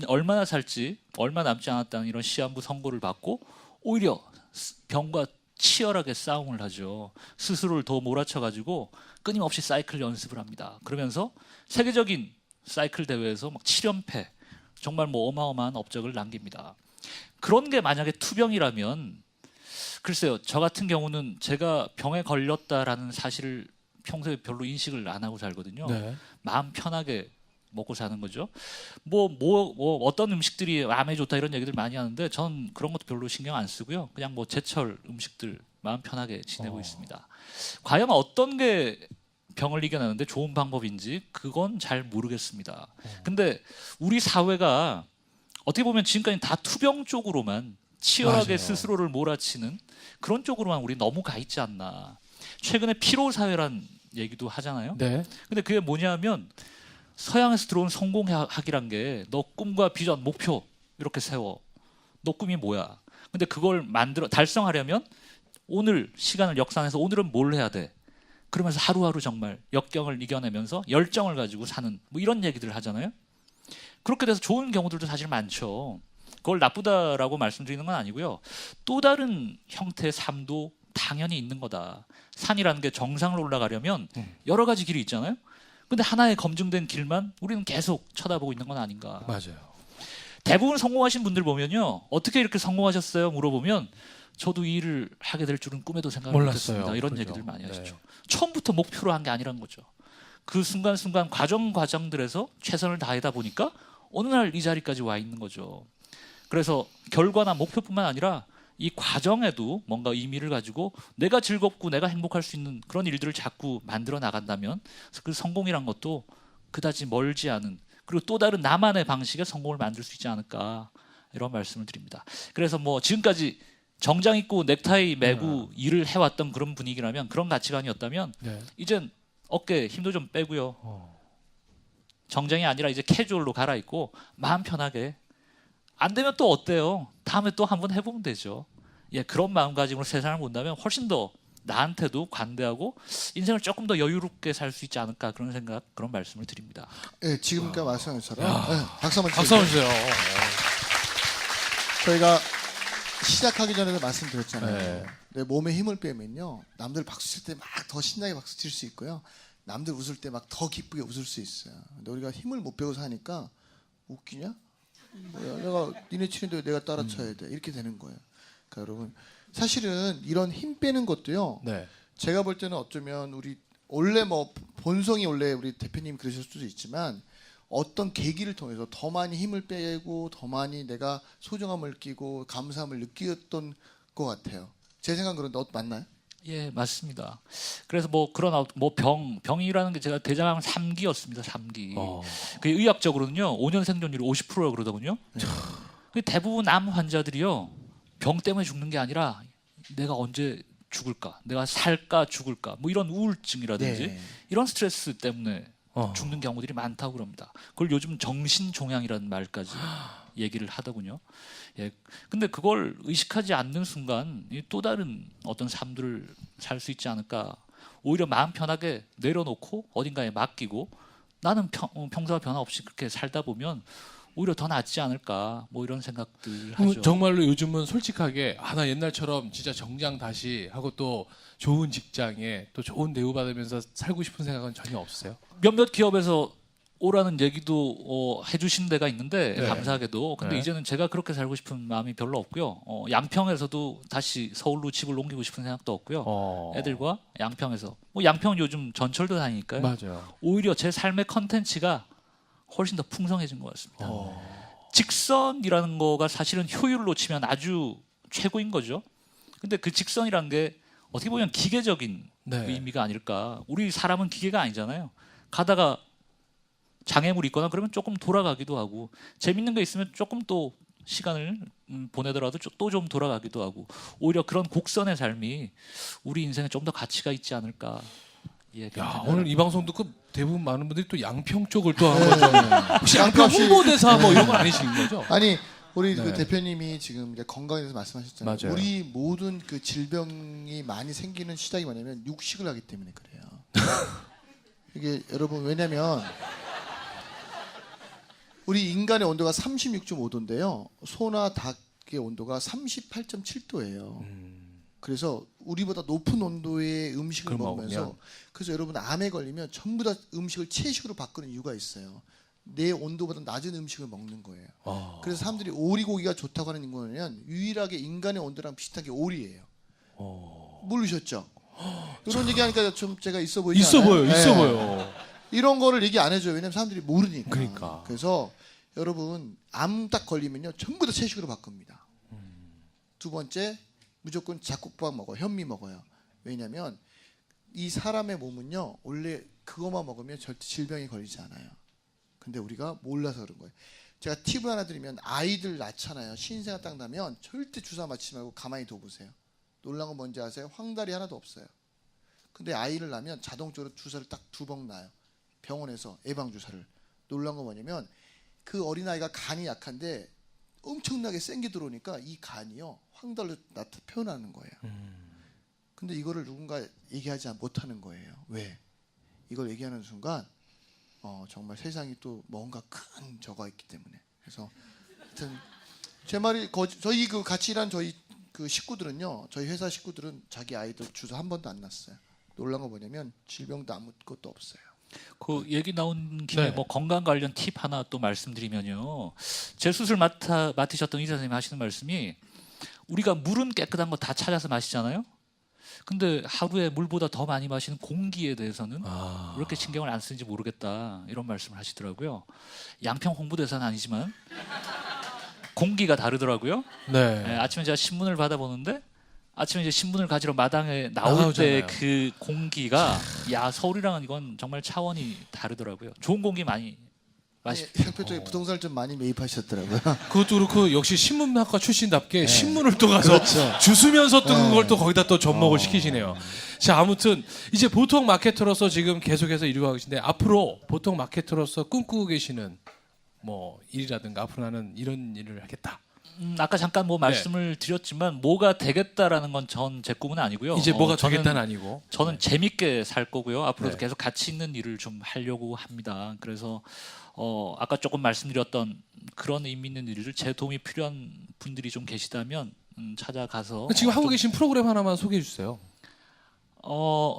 Speaker 3: 얼마나 살지 얼마 남지 않았다는 이런 시한부 선고를 받고 오히려 병과 치열하게 싸움을 하죠. 스스로를 더 몰아쳐가지고 끊임없이 사이클 연습을 합니다. 그러면서 세계적인 사이클 대회에서 막 7연패 정말 뭐 어마어마한 업적을 남깁니다. 그런 게 만약에 투병이라면 글쎄요. 저 같은 경우는 제가 병에 걸렸다라는 사실을 평소에 별로 인식을 안 하고 살거든요.
Speaker 1: 네.
Speaker 3: 마음 편하게 먹고 사는 거죠. 뭐 어떤 음식들이 암에 좋다 이런 얘기들 많이 하는데 전 그런 것도 별로 신경 안 쓰고요. 그냥 뭐 제철 음식들 마음 편하게 지내고 있습니다. 과연 어떤 게 병을 이겨내는데 좋은 방법인지 그건 잘 모르겠습니다. 근데 우리 사회가 어떻게 보면 지금까지 다 투병 쪽으로만 치열하게
Speaker 1: 맞아요.
Speaker 3: 스스로를 몰아치는 그런 쪽으로만 우리 너무 가 있지 않나. 최근에 피로 사회란 얘기도 하잖아요.
Speaker 1: 네.
Speaker 3: 근데 그게 뭐냐면 서양에서 들어온 성공학이란 게 너 꿈과 비전, 목표 이렇게 세워. 너 꿈이 뭐야? 근데 그걸 달성하려면 오늘 시간을 역산해서 오늘은 뭘 해야 돼? 그러면서 하루하루 정말 역경을 이겨내면서 열정을 가지고 사는 뭐 이런 얘기들을 하잖아요. 그렇게 돼서 좋은 경우들도 사실 많죠. 그걸 나쁘다라고 말씀드리는 건 아니고요. 또 다른 형태의 삶도 당연히 있는 거다. 산이라는 게 정상으로 올라가려면 여러 가지 길이 있잖아요. 근데 하나의 검증된 길만 우리는 계속 쳐다보고 있는 건 아닌가.
Speaker 1: 맞아요.
Speaker 3: 대부분 성공하신 분들 보면요. 어떻게 이렇게 성공하셨어요? 물어보면 저도 이 일을 하게 될 줄은 꿈에도 생각
Speaker 1: 몰랐어요.
Speaker 3: 못했습니다. 이런
Speaker 1: 그죠.
Speaker 3: 얘기들 많이 하시죠.
Speaker 1: 네.
Speaker 3: 처음부터 목표로 한 게 아니란 거죠. 그 순간순간 과정들에서 최선을 다하다 보니까 어느 날 이 자리까지 와 있는 거죠. 그래서 결과나 목표뿐만 아니라 이 과정에도 뭔가 의미를 가지고 내가 즐겁고 내가 행복할 수 있는 그런 일들을 자꾸 만들어 나간다면 그 성공이란 것도 그다지 멀지 않은 그리고 또 다른 나만의 방식의 성공을 만들 수 있지 않을까 이런 말씀을 드립니다. 그래서 뭐 지금까지 정장 입고 넥타이 매고 일을 해왔던 그런 분위기라면 그런 가치관이었다면
Speaker 1: 네.
Speaker 3: 이젠 어깨에 힘도 좀 빼고요.
Speaker 1: 어.
Speaker 3: 정장이 아니라 이제 캐주얼로 갈아입고 마음 편하게 안 되면 또 어때요? 다음에 또 한번 해보면 되죠. 예, 그런 마음가짐으로 세상을 본다면 훨씬 더 나한테도 관대하고 인생을 조금 더 여유롭게 살 수 있지 않을까 그런 생각, 그런 말씀을 드립니다.
Speaker 2: 네, 지금까지 말씀하신 것처럼. 네, 박수 한번
Speaker 1: 박수 한번
Speaker 2: 주세요.
Speaker 1: 주세요.
Speaker 2: 저희가 시작하기 전에도 말씀드렸잖아요.
Speaker 1: 네.
Speaker 2: 내 몸에 힘을 빼면요, 남들 박수 칠 때 막 더 신나게 박수 칠 수 있고요, 남들 웃을 때 막 더 기쁘게 웃을 수 있어요. 근데 우리가 힘을 못 빼고 사니까 웃기냐? 뭐야, 내가 니네 치는데 내가 따라 쳐야 돼, 이렇게 되는 거예요. 그러니까 여러분, 사실은 이런 힘 빼는 것도요,
Speaker 1: 네.
Speaker 2: 제가 볼 때는 어쩌면 우리 원래 뭐 본성이 원래 우리 대표님 그러실 수도 있지만 어떤 계기를 통해서 더 많이 힘을 빼고 더 많이 내가 소중함을 느끼고 감사함을 느꼈던 것 같아요. 제 생각은 그런데 맞나요?
Speaker 3: 예, 맞습니다. 그래서 뭐 그런 뭐 병이라는 게 제가 대장 3기였습니다. 3기. 그 의학적으로는요, 5년 생존율이 50%라고 그러더군요. 그 대부분 암 환자들이요, 병 때문에 죽는 게 아니라 내가 언제 죽을까, 내가 살까 죽을까, 뭐 이런 우울증이라든지
Speaker 2: 네.
Speaker 3: 이런 스트레스 때문에 죽는 경우들이 많다고 그럽니다. 그걸 요즘 정신종양이라는 말까지 얘기를 하더군요. 예, 근데 그걸 의식하지 않는 순간 이또 다른 어떤 삶들을 살 수 있지 않을까. 오히려 마음 편하게 내려놓고 어딘가에 맡기고 나는 평소와 변화 없이 그렇게 살다 보면 오히려 더 낫지 않을까. 뭐 이런 생각들 하죠.
Speaker 1: 정말로 요즘은 솔직하게 나 옛날처럼 진짜 정장 다시 하고 또 좋은 직장에 또 좋은 대우 받으면서 살고 싶은 생각은 전혀 없으세요?
Speaker 3: 몇몇 기업에서 오라는 얘기도 해주신 데가 있는데
Speaker 1: 네.
Speaker 3: 감사하게도. 근데
Speaker 1: 네.
Speaker 3: 이제는 제가 그렇게 살고 싶은 마음이 별로 없고요. 양평에서도 다시 서울로 집을 옮기고 싶은 생각도 없고요. 애들과 양평에서, 뭐 양평은 요즘 전철도 다니니까요.
Speaker 1: 맞아요.
Speaker 3: 오히려 제 삶의 컨텐츠가 훨씬 더 풍성해진 것 같습니다. 직선이라는 거가 사실은 효율을 놓치면 아주 최고인 거죠. 근데 그 직선이라는 게 어떻게 보면 기계적인
Speaker 1: 네.
Speaker 3: 의미가 아닐까. 우리 사람은 기계가 아니잖아요. 가다가 장애물이 있거나 그러면 조금 돌아가기도 하고, 재밌는 게 있으면 조금 또 시간을 보내더라도 또 좀 돌아가기도 하고, 오히려 그런 곡선의 삶이 우리 인생에 좀 더 가치가 있지 않을까. 예, 그런
Speaker 1: 야,
Speaker 3: 생각을
Speaker 1: 오늘 이
Speaker 3: 합니다.
Speaker 1: 방송 듣고 대부분 많은 분들이 또 양평 쪽을 또 한번 혹시 양평
Speaker 2: 양평시-
Speaker 1: 홍보대사 뭐 이런 거 아니신 거죠?
Speaker 2: 아니, 우리
Speaker 1: 네.
Speaker 2: 그 대표님이 지금 이제 건강에 대해서 말씀하셨잖아요.
Speaker 1: 맞아요.
Speaker 2: 우리 모든 그 질병이 많이 생기는 시작이 뭐냐면 육식을 하기 때문에 그래요. 이게 여러분, 왜냐면 우리 인간의 온도가 36.5도인데요. 소나 닭의 온도가 38.7도예요. 그래서 우리보다 높은 온도의 음식을
Speaker 1: 그걸
Speaker 2: 먹으면서,
Speaker 1: 먹으면?
Speaker 2: 그래서 여러분 암에 걸리면 전부 다 음식을 채식으로 바꾸는 이유가 있어요. 내 온도보다 낮은 음식을 먹는 거예요. 그래서 사람들이 오리고기가 좋다고 하는 이유는 유일하게 인간의 온도랑 비슷한 게 오리예요. 모르셨죠? 이런 얘기하니까 좀 제가 있어 보이지
Speaker 1: 있어
Speaker 2: 않아요?
Speaker 1: 보여, 있어
Speaker 2: 네.
Speaker 1: 보여.
Speaker 2: 이런 거를 얘기 안 해줘요. 왜냐면 사람들이 모르니까.
Speaker 1: 그러니까.
Speaker 2: 그래서 여러분, 암 딱 걸리면요, 전부 다 채식으로 바꿉니다. 두 번째, 무조건 잡곡밥 먹어요. 현미 먹어요. 왜냐면 이 사람의 몸은요, 원래 그것만 먹으면 절대 질병이 걸리지 않아요. 근데 우리가 몰라서 그런 거예요. 제가 팁을 하나 드리면, 아이들 낳잖아요. 신생아 딱 나면 절대 주사 맞히지 말고 가만히 둬보세요. 놀란 건 뭔지 아세요? 황달이 하나도 없어요. 근데 아이를 낳으면 자동적으로 주사를 딱 2번 놔요. 병원에서 예방주사를. 놀란 건 뭐냐면, 그 어린아이가 간이 약한데 엄청나게 센 게 들어오니까 이 간이요, 황달로 표현하는 거예요. 근데 이거를 누군가 얘기하지 못하는 거예요. 왜? 이걸 얘기하는 순간 정말 세상이 또 뭔가 큰 저가 있기 때문에. 그래서 하여튼 제 말이, 저희 그 같이 일한 저희 그 식구들은요, 저희 회사 식구들은 자기 아이들 주사 한 번도 안 놨어요. 놀란 거 뭐냐면 질병도 아무것도 없어요.
Speaker 3: 그 얘기 나온 김에
Speaker 1: 네.
Speaker 3: 뭐 건강 관련 팁 하나 또 말씀드리면요. 제 수술 맡으셨던 의사 선생님이 하시는 말씀이, 우리가 물은 깨끗한 거 다 찾아서 마시잖아요. 근데 하루에 물보다 더 많이 마시는 공기에 대해서는 왜 이렇게 신경을 안 쓰는지 모르겠다, 이런 말씀을 하시더라고요. 양평 홍보대사는 아니지만 공기가 다르더라고요.
Speaker 1: 네.
Speaker 3: 예, 아침에 제가 신문을 받아보는데, 아침에 이제 신문을 가지러 마당에 나올 때
Speaker 1: 나오잖아요.
Speaker 3: 그 공기가, 야, 서울이랑은 이건 정말 차원이 다르더라고요. 좋은 공기 많이 마시.
Speaker 2: 상표 쪽에 부동산을 좀 많이 매입하셨더라고요.
Speaker 1: 그것도 그렇고 역시 신문학과 출신답게 신문을 또 가서
Speaker 2: 그렇죠.
Speaker 1: 주스면서 또
Speaker 2: 네.
Speaker 1: 그걸 또 거기다 또 접목을 시키시네요. 자, 아무튼 이제 보통 마케터로서 지금 계속해서 이루고 계신데, 앞으로 보통 마케터로서 꿈꾸고 계시는 뭐 일이라든가 앞으로 나는 이런 일을 하겠다,
Speaker 3: 아까 잠깐 뭐 말씀을 드렸지만 뭐가 되겠다라는 건 전 제 꿈은 아니고요.
Speaker 1: 이제 뭐가
Speaker 3: 저는-
Speaker 1: 되겠다는 아니고.
Speaker 3: 저는 재밌게 살 거고요. 앞으로도
Speaker 1: 네.
Speaker 3: 계속 가치 있는 일을 좀 하려고 합니다. 그래서 아까 조금 말씀드렸던 그런 의미 있는 일을 제 도움이 필요한 분들이 좀 계시다면 찾아가서
Speaker 1: 지금 하고
Speaker 3: 좀,
Speaker 1: 계신 프로그램 하나만 소개해 주세요.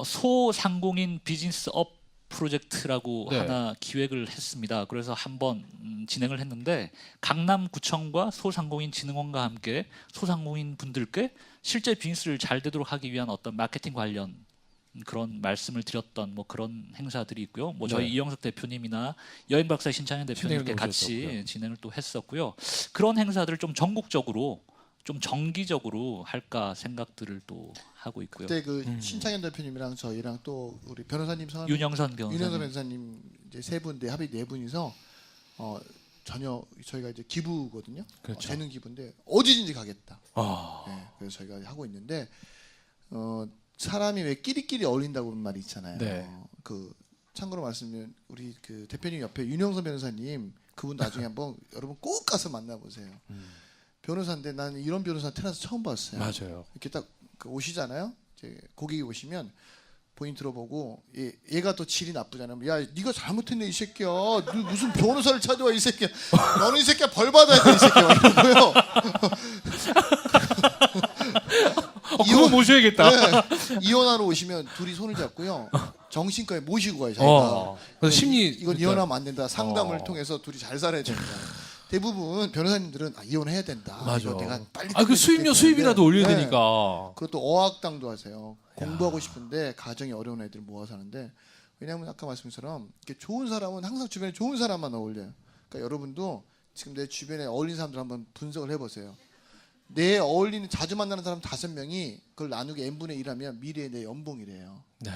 Speaker 3: 소상공인 비즈니스 업 프로젝트라고
Speaker 1: 네.
Speaker 3: 하나 기획을 했습니다. 그래서 한번 진행을 했는데 강남구청과 소상공인진흥원과 함께 소상공인 분들께 실제 비즈니스를 잘 되도록 하기 위한 어떤 마케팅 관련 그런 말씀을 드렸던 뭐 그런 행사들이 있고요. 뭐 저희
Speaker 1: 네.
Speaker 3: 이영석 대표님이나 여행박사 신창현 대표님께
Speaker 1: 신창현
Speaker 3: 같이
Speaker 1: 오셨었고요.
Speaker 3: 진행을 또 했었고요. 그런 행사들을 좀 전국적으로 좀 정기적으로 할까 생각들을 또 하고 있고요.
Speaker 2: 그때 그 신창현 대표님이랑 저희랑 또 우리 변호사님 성함이
Speaker 3: 윤영선 변호사님.
Speaker 2: 윤영선 변호사님 이제 세 분인데 합의 네 분이서 전혀 저희가 이제 기부거든요.
Speaker 1: 그렇죠.
Speaker 2: 재능 기부인데 어디든지 가겠다.
Speaker 1: 아,
Speaker 2: 네, 그래서 저희가 하고 있는데 사람이 왜 끼리끼리 어울린다고 하는 말이 있잖아요.
Speaker 1: 네.
Speaker 2: 그 참고로 말씀드리면 우리 그 대표님 옆에 윤영선 변호사님 그분 나중에 한번 여러분 꼭 가서 만나보세요. 변호사인데 나는 이런 변호사 태어나서 처음 봤어요.
Speaker 1: 맞아요.
Speaker 2: 이렇게 딱그 오시잖아요. 이제 고객이 오시면 본인 들어보고 얘가 또 질이 나쁘잖아요. 야, 네가 잘못했네 이 새끼야. 너 무슨 변호사를 찾아와 이 새끼야. 너는 이 새끼야 벌 받아야 돼 이 새끼야. 이러고요.
Speaker 1: 그거 모셔야겠다.
Speaker 2: 네, 이혼하러 오시면 둘이 손을 잡고요. 정신과에 모시고 가요. 자기가.
Speaker 1: 그래서 심리
Speaker 2: 이건 이혼하면 안 된다. 상담을
Speaker 1: 어.
Speaker 2: 통해서 둘이 잘 살아야 된다. 대부분 변호사님들은 이혼해야 된다.
Speaker 1: 맞아.
Speaker 2: 이거 내가 빨리
Speaker 1: 그 수입료 수입이라도 올려야
Speaker 2: 네.
Speaker 1: 되니까.
Speaker 2: 그리고 또 어학당도 하세요. 공부하고 싶은데 가정이 어려운 애들 모아서 하는데 왜냐하면 아까 말씀처럼 이렇게 좋은 사람은 항상 주변에 좋은 사람만 어울려요. 그러니까 여러분도 지금 내 주변에 어울리는 사람들 한번 분석을 해보세요. 내 어울리는 자주 만나는 사람 5명이 그걸 나누기 n분의 1하면 미래의 내 연봉이래요.
Speaker 1: 네.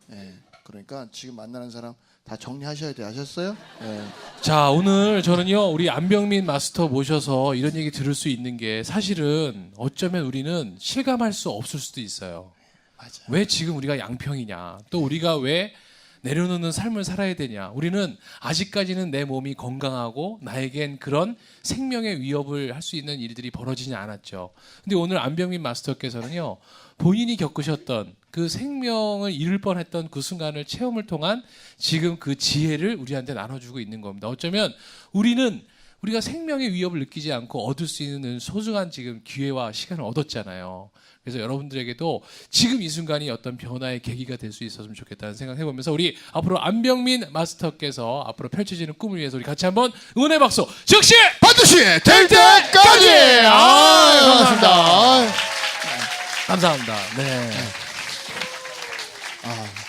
Speaker 2: 네. 그러니까 지금 만나는 사람 다 정리하셔야 돼. 아셨어요? 네.
Speaker 1: 자, 오늘 저는요 우리 안병민 마스터 모셔서 이런 얘기 들을 수 있는 게 사실은 어쩌면 우리는 실감할 수 없을 수도 있어요.
Speaker 2: 맞아요.
Speaker 1: 왜 지금 우리가 양평이냐, 또 우리가 왜 내려놓는 삶을 살아야 되냐. 우리는 아직까지는 내 몸이 건강하고 나에겐 그런 생명의 위협을 할 수 있는 일들이 벌어지지 않았죠. 근데 오늘 안병민 마스터께서는요 본인이 겪으셨던 그 생명을 잃을 뻔했던 그 순간을 체험을 통한 지금 그 지혜를 우리한테 나눠주고 있는 겁니다. 어쩌면 우리가 생명의 위협을 느끼지 않고 얻을 수 있는 소중한 지금 기회와 시간을 얻었잖아요. 그래서 여러분들에게도 지금 이 순간이 어떤 변화의 계기가 될 수 있었으면 좋겠다는 생각을 해보면서 우리 앞으로 안병민 마스터께서 앞으로 펼쳐지는 꿈을 위해서 우리 같이 한번 응원의 박수 즉시
Speaker 2: 반드시 될 때까지. 감사합니다.
Speaker 1: 감사합니다. 네.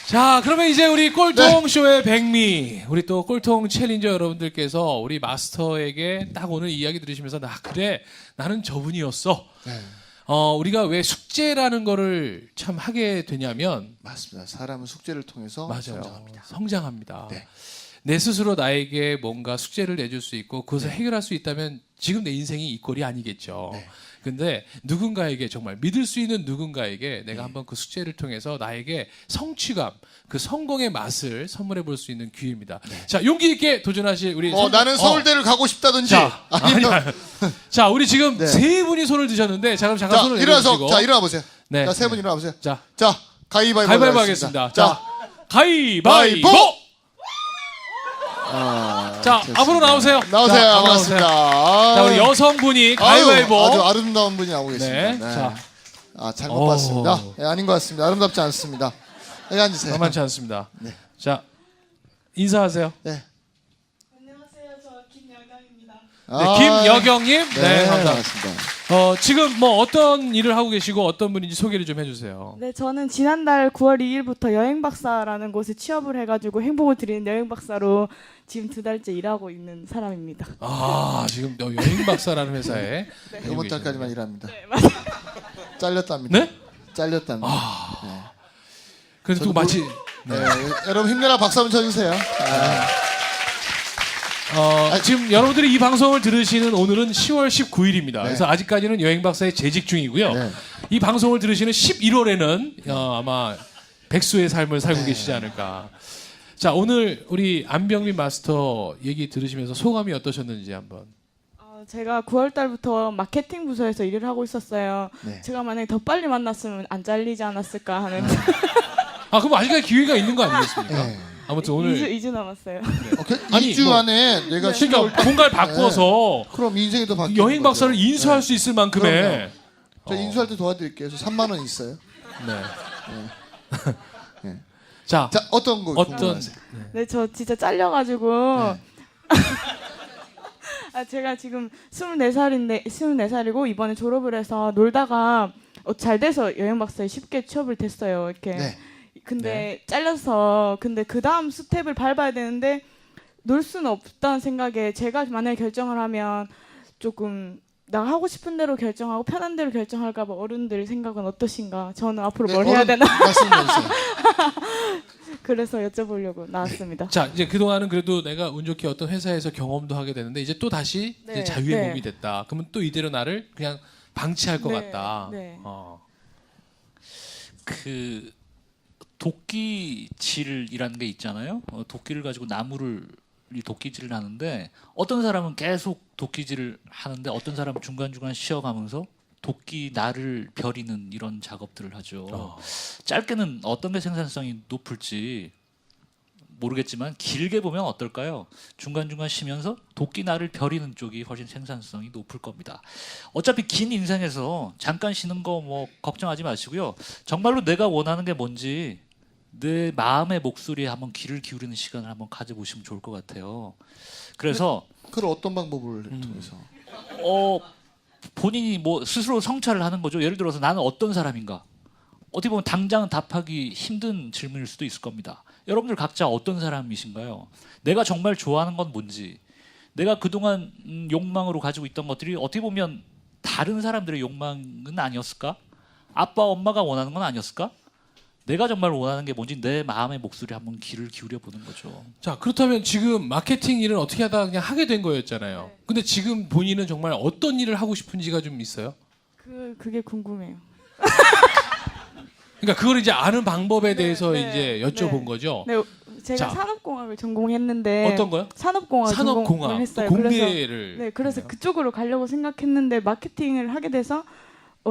Speaker 1: 자, 그러면 이제 우리 꼴통쇼의 백미, 우리 또 꼴통 챌린저 여러분들께서 우리 마스터에게 딱 오늘 이야기 들으시면서 그래, 나는 저분이었어.
Speaker 2: 네.
Speaker 1: 우리가 왜 숙제라는 거를 참 하게 되냐면,
Speaker 2: 맞습니다. 사람은 숙제를 통해서
Speaker 1: 맞아요.
Speaker 2: 성장합니다.
Speaker 1: 성장합니다.
Speaker 2: 네.
Speaker 1: 내 스스로 나에게 뭔가 숙제를 내줄 수 있고 그것을 해결할 수 있다면 지금 내 인생이 이 꼴이 아니겠죠.
Speaker 2: 네.
Speaker 1: 근데 누군가에게 정말 믿을 수 있는 누군가에게 내가 한번 그 숙제를 통해서 나에게 성취감, 그 성공의 맛을 선물해 볼 수 있는 기회입니다. 자, 용기 있게 도전하실 우리
Speaker 2: 나는 서울대를 가고 싶다든지
Speaker 1: 자,
Speaker 2: 아니면
Speaker 1: 자, 우리 지금
Speaker 2: 네.
Speaker 1: 세 분이 손을 드셨는데 자, 그럼 잠깐
Speaker 2: 자,
Speaker 1: 손을
Speaker 2: 일어나서
Speaker 1: 내려주시고
Speaker 2: 자, 일어나 보세요.
Speaker 1: 네.
Speaker 2: 자, 세 분 일어나 보세요.
Speaker 1: 자,
Speaker 2: 자, 가위바위보
Speaker 1: 가위바위보 하겠습니다. 자, 가위바위보.
Speaker 2: 바위보!
Speaker 1: 자,
Speaker 2: 좋습니다.
Speaker 1: 앞으로 나오세요.
Speaker 2: 나오세요.
Speaker 1: 자, 앞으로
Speaker 2: 반갑습니다.
Speaker 1: 자, 우리 여성분이 가위바위보.
Speaker 2: 아주 아름다운 분이 나오고 계십니다.
Speaker 1: 네.
Speaker 2: 네.
Speaker 1: 자.
Speaker 2: 잘못 봤습니다. 네, 아닌 것 같습니다. 아름답지 않습니다. 여기 앉으세요.
Speaker 1: 만만치 않습니다.
Speaker 2: 네.
Speaker 1: 자, 인사하세요.
Speaker 2: 네.
Speaker 4: 안녕하세요. 저 김여경입니다.
Speaker 1: 네, 김여경님. 네, 감사합니다.
Speaker 2: 반갑습니다.
Speaker 1: 지금 뭐 어떤 일을 하고 계시고 어떤 분인지 소개를 좀 해주세요.
Speaker 4: 네, 저는 지난달 9월 2일부터 여행박사라는 곳에 취업을 해가지고 행복을 드리는 여행박사로 지금 2달째 일하고 있는 사람입니다.
Speaker 1: 지금 여행 박사라는 회사에
Speaker 2: 이번 달까지만 일합니다.
Speaker 4: 네, 맞아요.
Speaker 2: 잘렸답니다.
Speaker 1: 네?
Speaker 2: 잘렸답니다.
Speaker 1: 그래서 또
Speaker 2: 저도
Speaker 1: 마치
Speaker 2: 네, 여러분 힘내라 박수 한번 쳐주세요.
Speaker 1: 지금 여러분들이 이 방송을 들으시는 오늘은 10월 19일입니다. 그래서 아직까지는 여행 박사의 재직 중이고요.
Speaker 2: 네.
Speaker 1: 이 방송을 들으시는 11월에는 아마 백수의 삶을 살고 계시지 않을까. 자, 오늘 우리 안병민 마스터 얘기 들으시면서 소감이 어떠셨는지 한번.
Speaker 4: 제가 9월 달부터 마케팅 부서에서 일을 하고 있었어요.
Speaker 2: 네.
Speaker 4: 제가 만약에 더 빨리 만났으면 안 잘리지 않았을까 하는.
Speaker 1: 아 그럼 아직까지 기회가 있는 거 아니겠습니까?
Speaker 2: 네.
Speaker 1: 아무튼 오늘
Speaker 4: 2주 남았어요.
Speaker 1: 아니,
Speaker 2: 2주
Speaker 1: 뭐-
Speaker 2: 안에 내가
Speaker 1: 그러니까 뭔가를 바꿔서
Speaker 2: 그럼 인생이 더 바뀌는
Speaker 1: 여행
Speaker 2: 거죠.
Speaker 1: 박사를 인수할
Speaker 2: 네.
Speaker 1: 수 있을 만큼의
Speaker 2: 그럼요. 저 인수할 때 도와드릴게요. 저 3만 원 있어요.
Speaker 1: 네.
Speaker 2: 네.
Speaker 1: 자,
Speaker 2: 자, 어떤 거
Speaker 1: 어떤
Speaker 2: 궁금하세요?
Speaker 4: 네, 저 진짜 잘려가지고.
Speaker 2: 네.
Speaker 4: 아, 제가 지금 24살이고 이번에 졸업을 해서 놀다가 잘 돼서 여행 박사에 쉽게 취업을 됐어요. 이렇게.
Speaker 2: 네.
Speaker 4: 근데 잘려서 근데 그 다음 스텝을 밟아야 되는데 놀 수는 없다는 생각에 제가 만약에 결정을 하면 조금 나 하고 싶은 대로 결정하고 편한 대로 결정할까봐 어른들 생각은 어떠신가? 저는 앞으로
Speaker 2: 네,
Speaker 4: 뭘 해야
Speaker 2: 어른
Speaker 4: 되나?
Speaker 2: 말씀해 주세요.
Speaker 4: 그래서 여쭤보려고 나왔습니다.
Speaker 1: 자 이제 그 동안은 그래도 내가 운 좋게 어떤 회사에서 경험도 하게 되는데 이제 또 다시
Speaker 4: 네,
Speaker 1: 이제 자유의
Speaker 4: 네.
Speaker 1: 몸이 됐다. 그러면 또 이대로 나를 그냥 방치할 것
Speaker 4: 네,
Speaker 1: 같다.
Speaker 4: 네.
Speaker 3: 그 도끼질이라는 게 있잖아요. 도끼를 가지고 나무를 이 도끼질을 하는데 어떤 사람은 계속 도끼질을 하는데 어떤 사람은 중간중간 쉬어가면서 도끼 날을 벼리는 이런 작업들을 하죠. 짧게는 어떤 게 생산성이 높을지 모르겠지만 길게 보면 어떨까요? 중간중간 쉬면서 도끼 날을 벼리는 쪽이 훨씬 생산성이 높을 겁니다. 어차피 긴 인생에서 잠깐 쉬는 거 뭐 걱정하지 마시고요. 정말로 내가 원하는 게 뭔지 내 마음의 목소리에 한번 귀를 기울이는 시간을 한번 가져보시면 좋을 것 같아요. 그래서
Speaker 2: 그걸 어떤 방법을 통해서?
Speaker 3: 본인이 뭐 스스로 성찰을 하는 거죠. 예를 들어서 나는 어떤 사람인가? 어떻게 보면 당장 답하기 힘든 질문일 수도 있을 겁니다. 여러분들 각자 어떤 사람이신가요? 내가 정말 좋아하는 건 뭔지, 내가 그동안 욕망으로 가지고 있던 것들이 어떻게 보면 다른 사람들의 욕망은 아니었을까? 아빠, 엄마가 원하는 건 아니었을까? 내가 정말 원하는 게 뭔지 내 마음의 목소리에 한번 귀를 기울여 보는 거죠.
Speaker 1: 자 그렇다면 지금 마케팅 일은 어떻게 하다가 그냥 하게 된 거였잖아요.
Speaker 4: 네.
Speaker 1: 근데 지금 본인은 정말 어떤 일을 하고 싶은지가 좀 있어요?
Speaker 4: 그게 궁금해요.
Speaker 1: 그러니까 그걸 이제 아는 방법에 대해서
Speaker 4: 네,
Speaker 1: 이제 여쭤본
Speaker 4: 네.
Speaker 1: 거죠.
Speaker 4: 네, 제가
Speaker 1: 자.
Speaker 4: 산업공학을 전공했는데
Speaker 1: 어떤 거요?
Speaker 4: 산업공학을
Speaker 1: 산업공학
Speaker 4: 전공을 했어요.
Speaker 1: 공대를.
Speaker 4: 네, 그래서
Speaker 1: 했네요.
Speaker 4: 그쪽으로 가려고 생각했는데 마케팅을 하게 돼서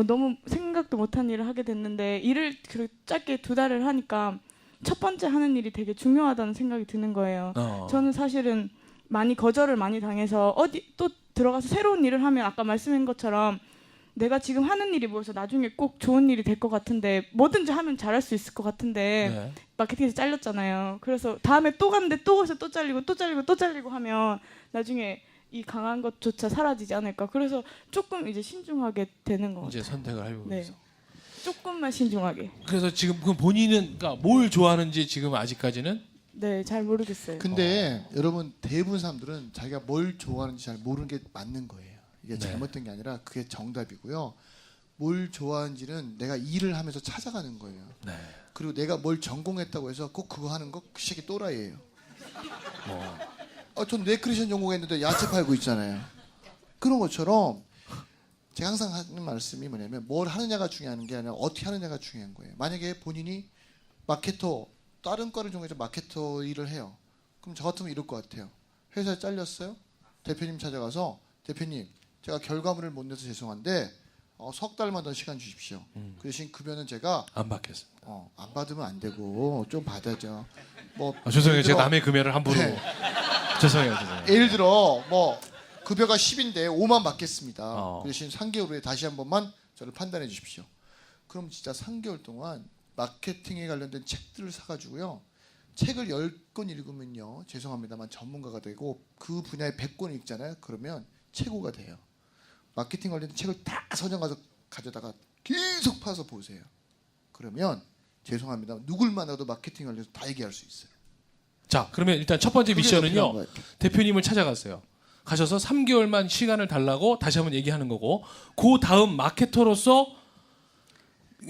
Speaker 4: 너무 생각도 못한 일을 하게 됐는데 일을 그 짧게 2달을 하니까 첫 번째 하는 일이 되게 중요하다는 생각이 드는 거예요. 저는 사실은 많이 거절을 많이 당해서 어디 또 들어가서 새로운 일을 하면 아까 말씀한 것처럼 내가 지금 하는 일이 뭐여서 나중에 꼭 좋은 일이 될 것 같은데 뭐든지 하면 잘할 수 있을 것 같은데
Speaker 1: 네.
Speaker 4: 마케팅에서 잘렸잖아요. 그래서 다음에 또 갔는데 또 거기서 또 잘리고 또 잘리고 또 잘리고 하면 나중에 이 강한 것조차 사라지지 않을까. 그래서 조금 이제 신중하게 되는 것
Speaker 1: 이제
Speaker 4: 같아요.
Speaker 1: 선택을 하려고
Speaker 4: 네.
Speaker 1: 해서.
Speaker 4: 조금만 신중하게.
Speaker 1: 그래서 지금 그 본인은 그러니까 뭘 좋아하는지 지금 아직까지는
Speaker 4: 네, 잘 모르겠어요.
Speaker 2: 근데 여러분 대부분 사람들은 자기가 뭘 좋아하는지 잘 모르는 게 맞는 거예요. 이게
Speaker 1: 네.
Speaker 2: 잘못된 게 아니라 그게 정답이고요. 뭘 좋아하는지는 내가 일을 하면서 찾아가는 거예요.
Speaker 1: 네.
Speaker 2: 그리고 내가 뭘 전공했다고 해서 꼭 그거 하는 거 그 새끼 또라이예요. 전 뇌크리션 전공했는데 야채 팔고 있잖아요. 그런 것처럼 제가 항상 하는 말씀이 뭐냐면 뭘 하느냐가 중요한 게 아니라 어떻게 하느냐가 중요한 거예요. 만약에 본인이 마케터 다른 과를 전공해서 마케터 일을 해요. 그럼 저 같으면 이럴 것 같아요. 회사에 잘렸어요. 대표님 찾아가서 대표님 제가 결과물을 못 내서 죄송한데 석 달만 더 시간 주십시오. 그 대신 급여는 제가
Speaker 1: 안 받겠습니다.
Speaker 2: 안 받으면 안 되고 좀 받아야죠. 뭐
Speaker 1: 죄송해요.
Speaker 2: 예를
Speaker 1: 제가
Speaker 2: 들어-
Speaker 1: 남의 금연을 함부로.
Speaker 2: 네.
Speaker 1: 죄송해요.
Speaker 2: 예를 들어 뭐 급여가 10인데 5만 받겠습니다.
Speaker 1: 어.
Speaker 2: 그 대신 3개월 후에 다시 한 번만 저를 판단해 주십시오. 그럼 진짜 3개월 동안 마케팅에 관련된 책들을 사가지고요. 책을 10권 읽으면요. 죄송합니다만 전문가가 되고 그 분야에 100권 읽잖아요. 그러면 최고가 돼요. 마케팅 관련된 책을 다 서점 가서 가져다가 계속 파서 보세요. 그러면 죄송합니다. 누굴 만나도 마케팅 관련해서 다 얘기할 수 있어요.
Speaker 1: 자, 그러면 일단 첫 번째
Speaker 2: 그게 더 필요한
Speaker 1: 미션은요.
Speaker 2: 거예요.
Speaker 1: 대표님을 찾아갔어요. 가셔서 3개월만 시간을 달라고 다시 한번 얘기하는 거고, 그 다음 마케터로서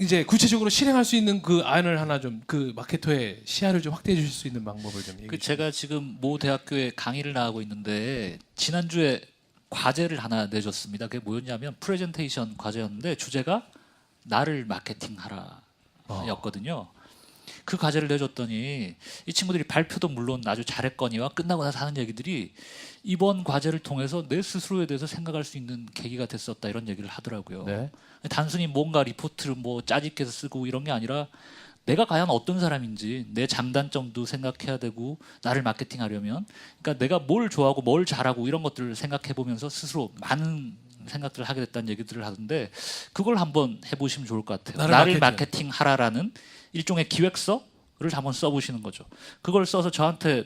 Speaker 1: 이제 구체적으로 실행할 수 있는 그 안을 하나 좀 그 마케터의 시야를 좀 확대해 주실 수 있는 방법을 좀 얘기해 주세요.
Speaker 3: 제가 지금 모 대학교에 강의를 나가고 있는데 지난주에 과제를 하나 내줬습니다. 그게 뭐였냐면 프레젠테이션 과제였는데 주제가 나를 마케팅하라였거든요. 그 과제를 내줬더니 이 친구들이 발표도 물론 아주 잘했거니와 끝나고 나서 하는 얘기들이 이번 과제를 통해서 내 스스로에 대해서 생각할 수 있는 계기가 됐었다 이런 얘기를 하더라고요.
Speaker 1: 네.
Speaker 3: 단순히 뭔가 리포트를 뭐 짜집게서 쓰고 이런 게 아니라 내가 과연 어떤 사람인지 내 장단점도 생각해야 되고 나를 마케팅하려면 그러니까 내가 뭘 좋아하고 뭘 잘하고 이런 것들을 생각해 보면서 스스로 많은 생각들을 하게 됐다는 얘기들을 하던데 그걸 한번 해보시면 좋을 것 같아요. 나를 마케팅하라라는 일종의 기획서를 한번 써보시는 거죠. 그걸 써서 저한테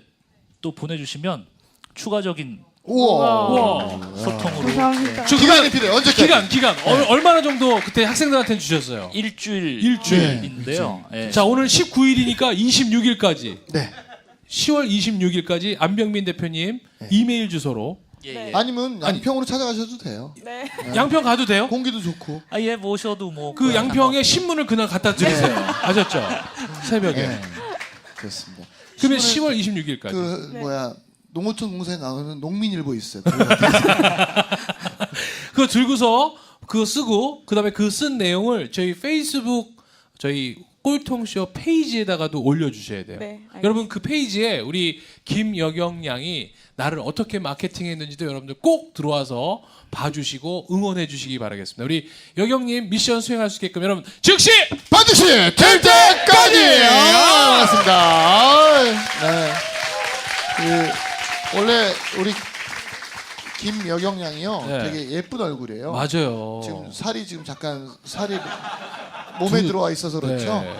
Speaker 3: 또 보내주시면 추가적인
Speaker 2: 우와.
Speaker 3: 소통으로
Speaker 4: 감사합니다.
Speaker 2: 기간이 필요해. 언제까지?
Speaker 1: 기간 얼마나 정도 그때 학생들한테 주셨어요?
Speaker 3: 일주일인데요. 예.
Speaker 1: 자, 오늘 19일이니까 26일까지.
Speaker 2: 네.
Speaker 1: 10월 26일까지 안병민 대표님 이메일 주소로
Speaker 3: 예, 예.
Speaker 2: 아니면 양평으로 찾아가셔도 돼요.
Speaker 4: 네.
Speaker 1: 양평 가도 돼요?
Speaker 2: 공기도 좋고.
Speaker 3: 예, 모셔도 뭐
Speaker 1: 그 양평에 신문을 그날 갖다 드리세요. 아셨죠? 새벽에.
Speaker 2: 네. 그렇습니다.
Speaker 1: 그러면 10월 26일까지.
Speaker 2: 그
Speaker 4: 네.
Speaker 2: 뭐야 농어촌 공사에 나오는 농민일보 있어요.
Speaker 1: 그거 들고서 그거 쓰고 그다음에 그 쓴 내용을 저희 페이스북 저희 꼴통쇼 페이지에다가도 올려주셔야 돼요.
Speaker 4: 네, 알겠습니다.
Speaker 1: 여러분 그 페이지에 우리 김여경 양이 나를 어떻게 마케팅했는지도 여러분들 꼭 들어와서 봐주시고 응원해 주시기 바라겠습니다. 우리 여경님 미션 수행할 수 있게끔 여러분 즉시
Speaker 2: 반드시 될 때까지. 반갑습니다. 네. 그 원래 우리 김여경 양이요.
Speaker 1: 네.
Speaker 2: 되게 예쁜 얼굴이에요.
Speaker 1: 맞아요.
Speaker 2: 지금 살이 살이 몸에 들어와 있어서 그렇죠.
Speaker 1: 네.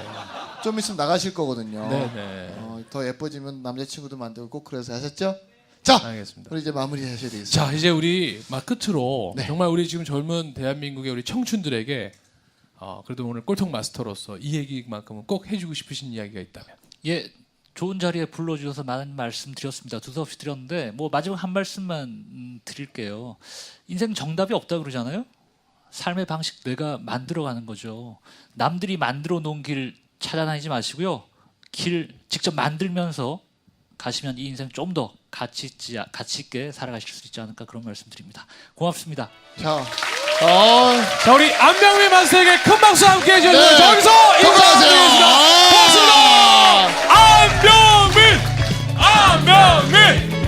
Speaker 2: 좀 있으면 나가실 거거든요.
Speaker 1: 네네.
Speaker 2: 더 예뻐지면 남자친구도 만들고 꼭 그래서 하셨죠? 자,
Speaker 1: 알겠습니다.
Speaker 2: 우리 이제 마무리 하셔야 되겠습니다.
Speaker 1: 자 이제 우리 막 끝으로
Speaker 2: 네.
Speaker 1: 정말 우리 지금 젊은 대한민국의 우리 청춘들에게 그래도 오늘 꼴통 마스터로서 이 얘기만큼은 꼭 해주고 싶으신 이야기가 있다면.
Speaker 3: 예, 좋은 자리에 불러주셔서 많은 말씀 드렸습니다. 두서없이 드렸는데 뭐 마지막 한 말씀만 드릴게요. 인생 정답이 없다 그러잖아요. 삶의 방식 내가 만들어가는 거죠. 남들이 만들어 놓은 길 찾아다니지 마시고요. 길 직접 만들면서 가시면 이 인생 좀 더 가치 있게 살아가실 수 있지 않을까 그런 말씀드립니다. 고맙습니다.
Speaker 2: 자,
Speaker 1: 자 우리 안병민 마스터에게 큰 박수 함께 해주셔서
Speaker 2: 네.
Speaker 1: 저기서 인사드리겠습니다.
Speaker 2: 건강하세요.
Speaker 1: 고맙습니다. 안병민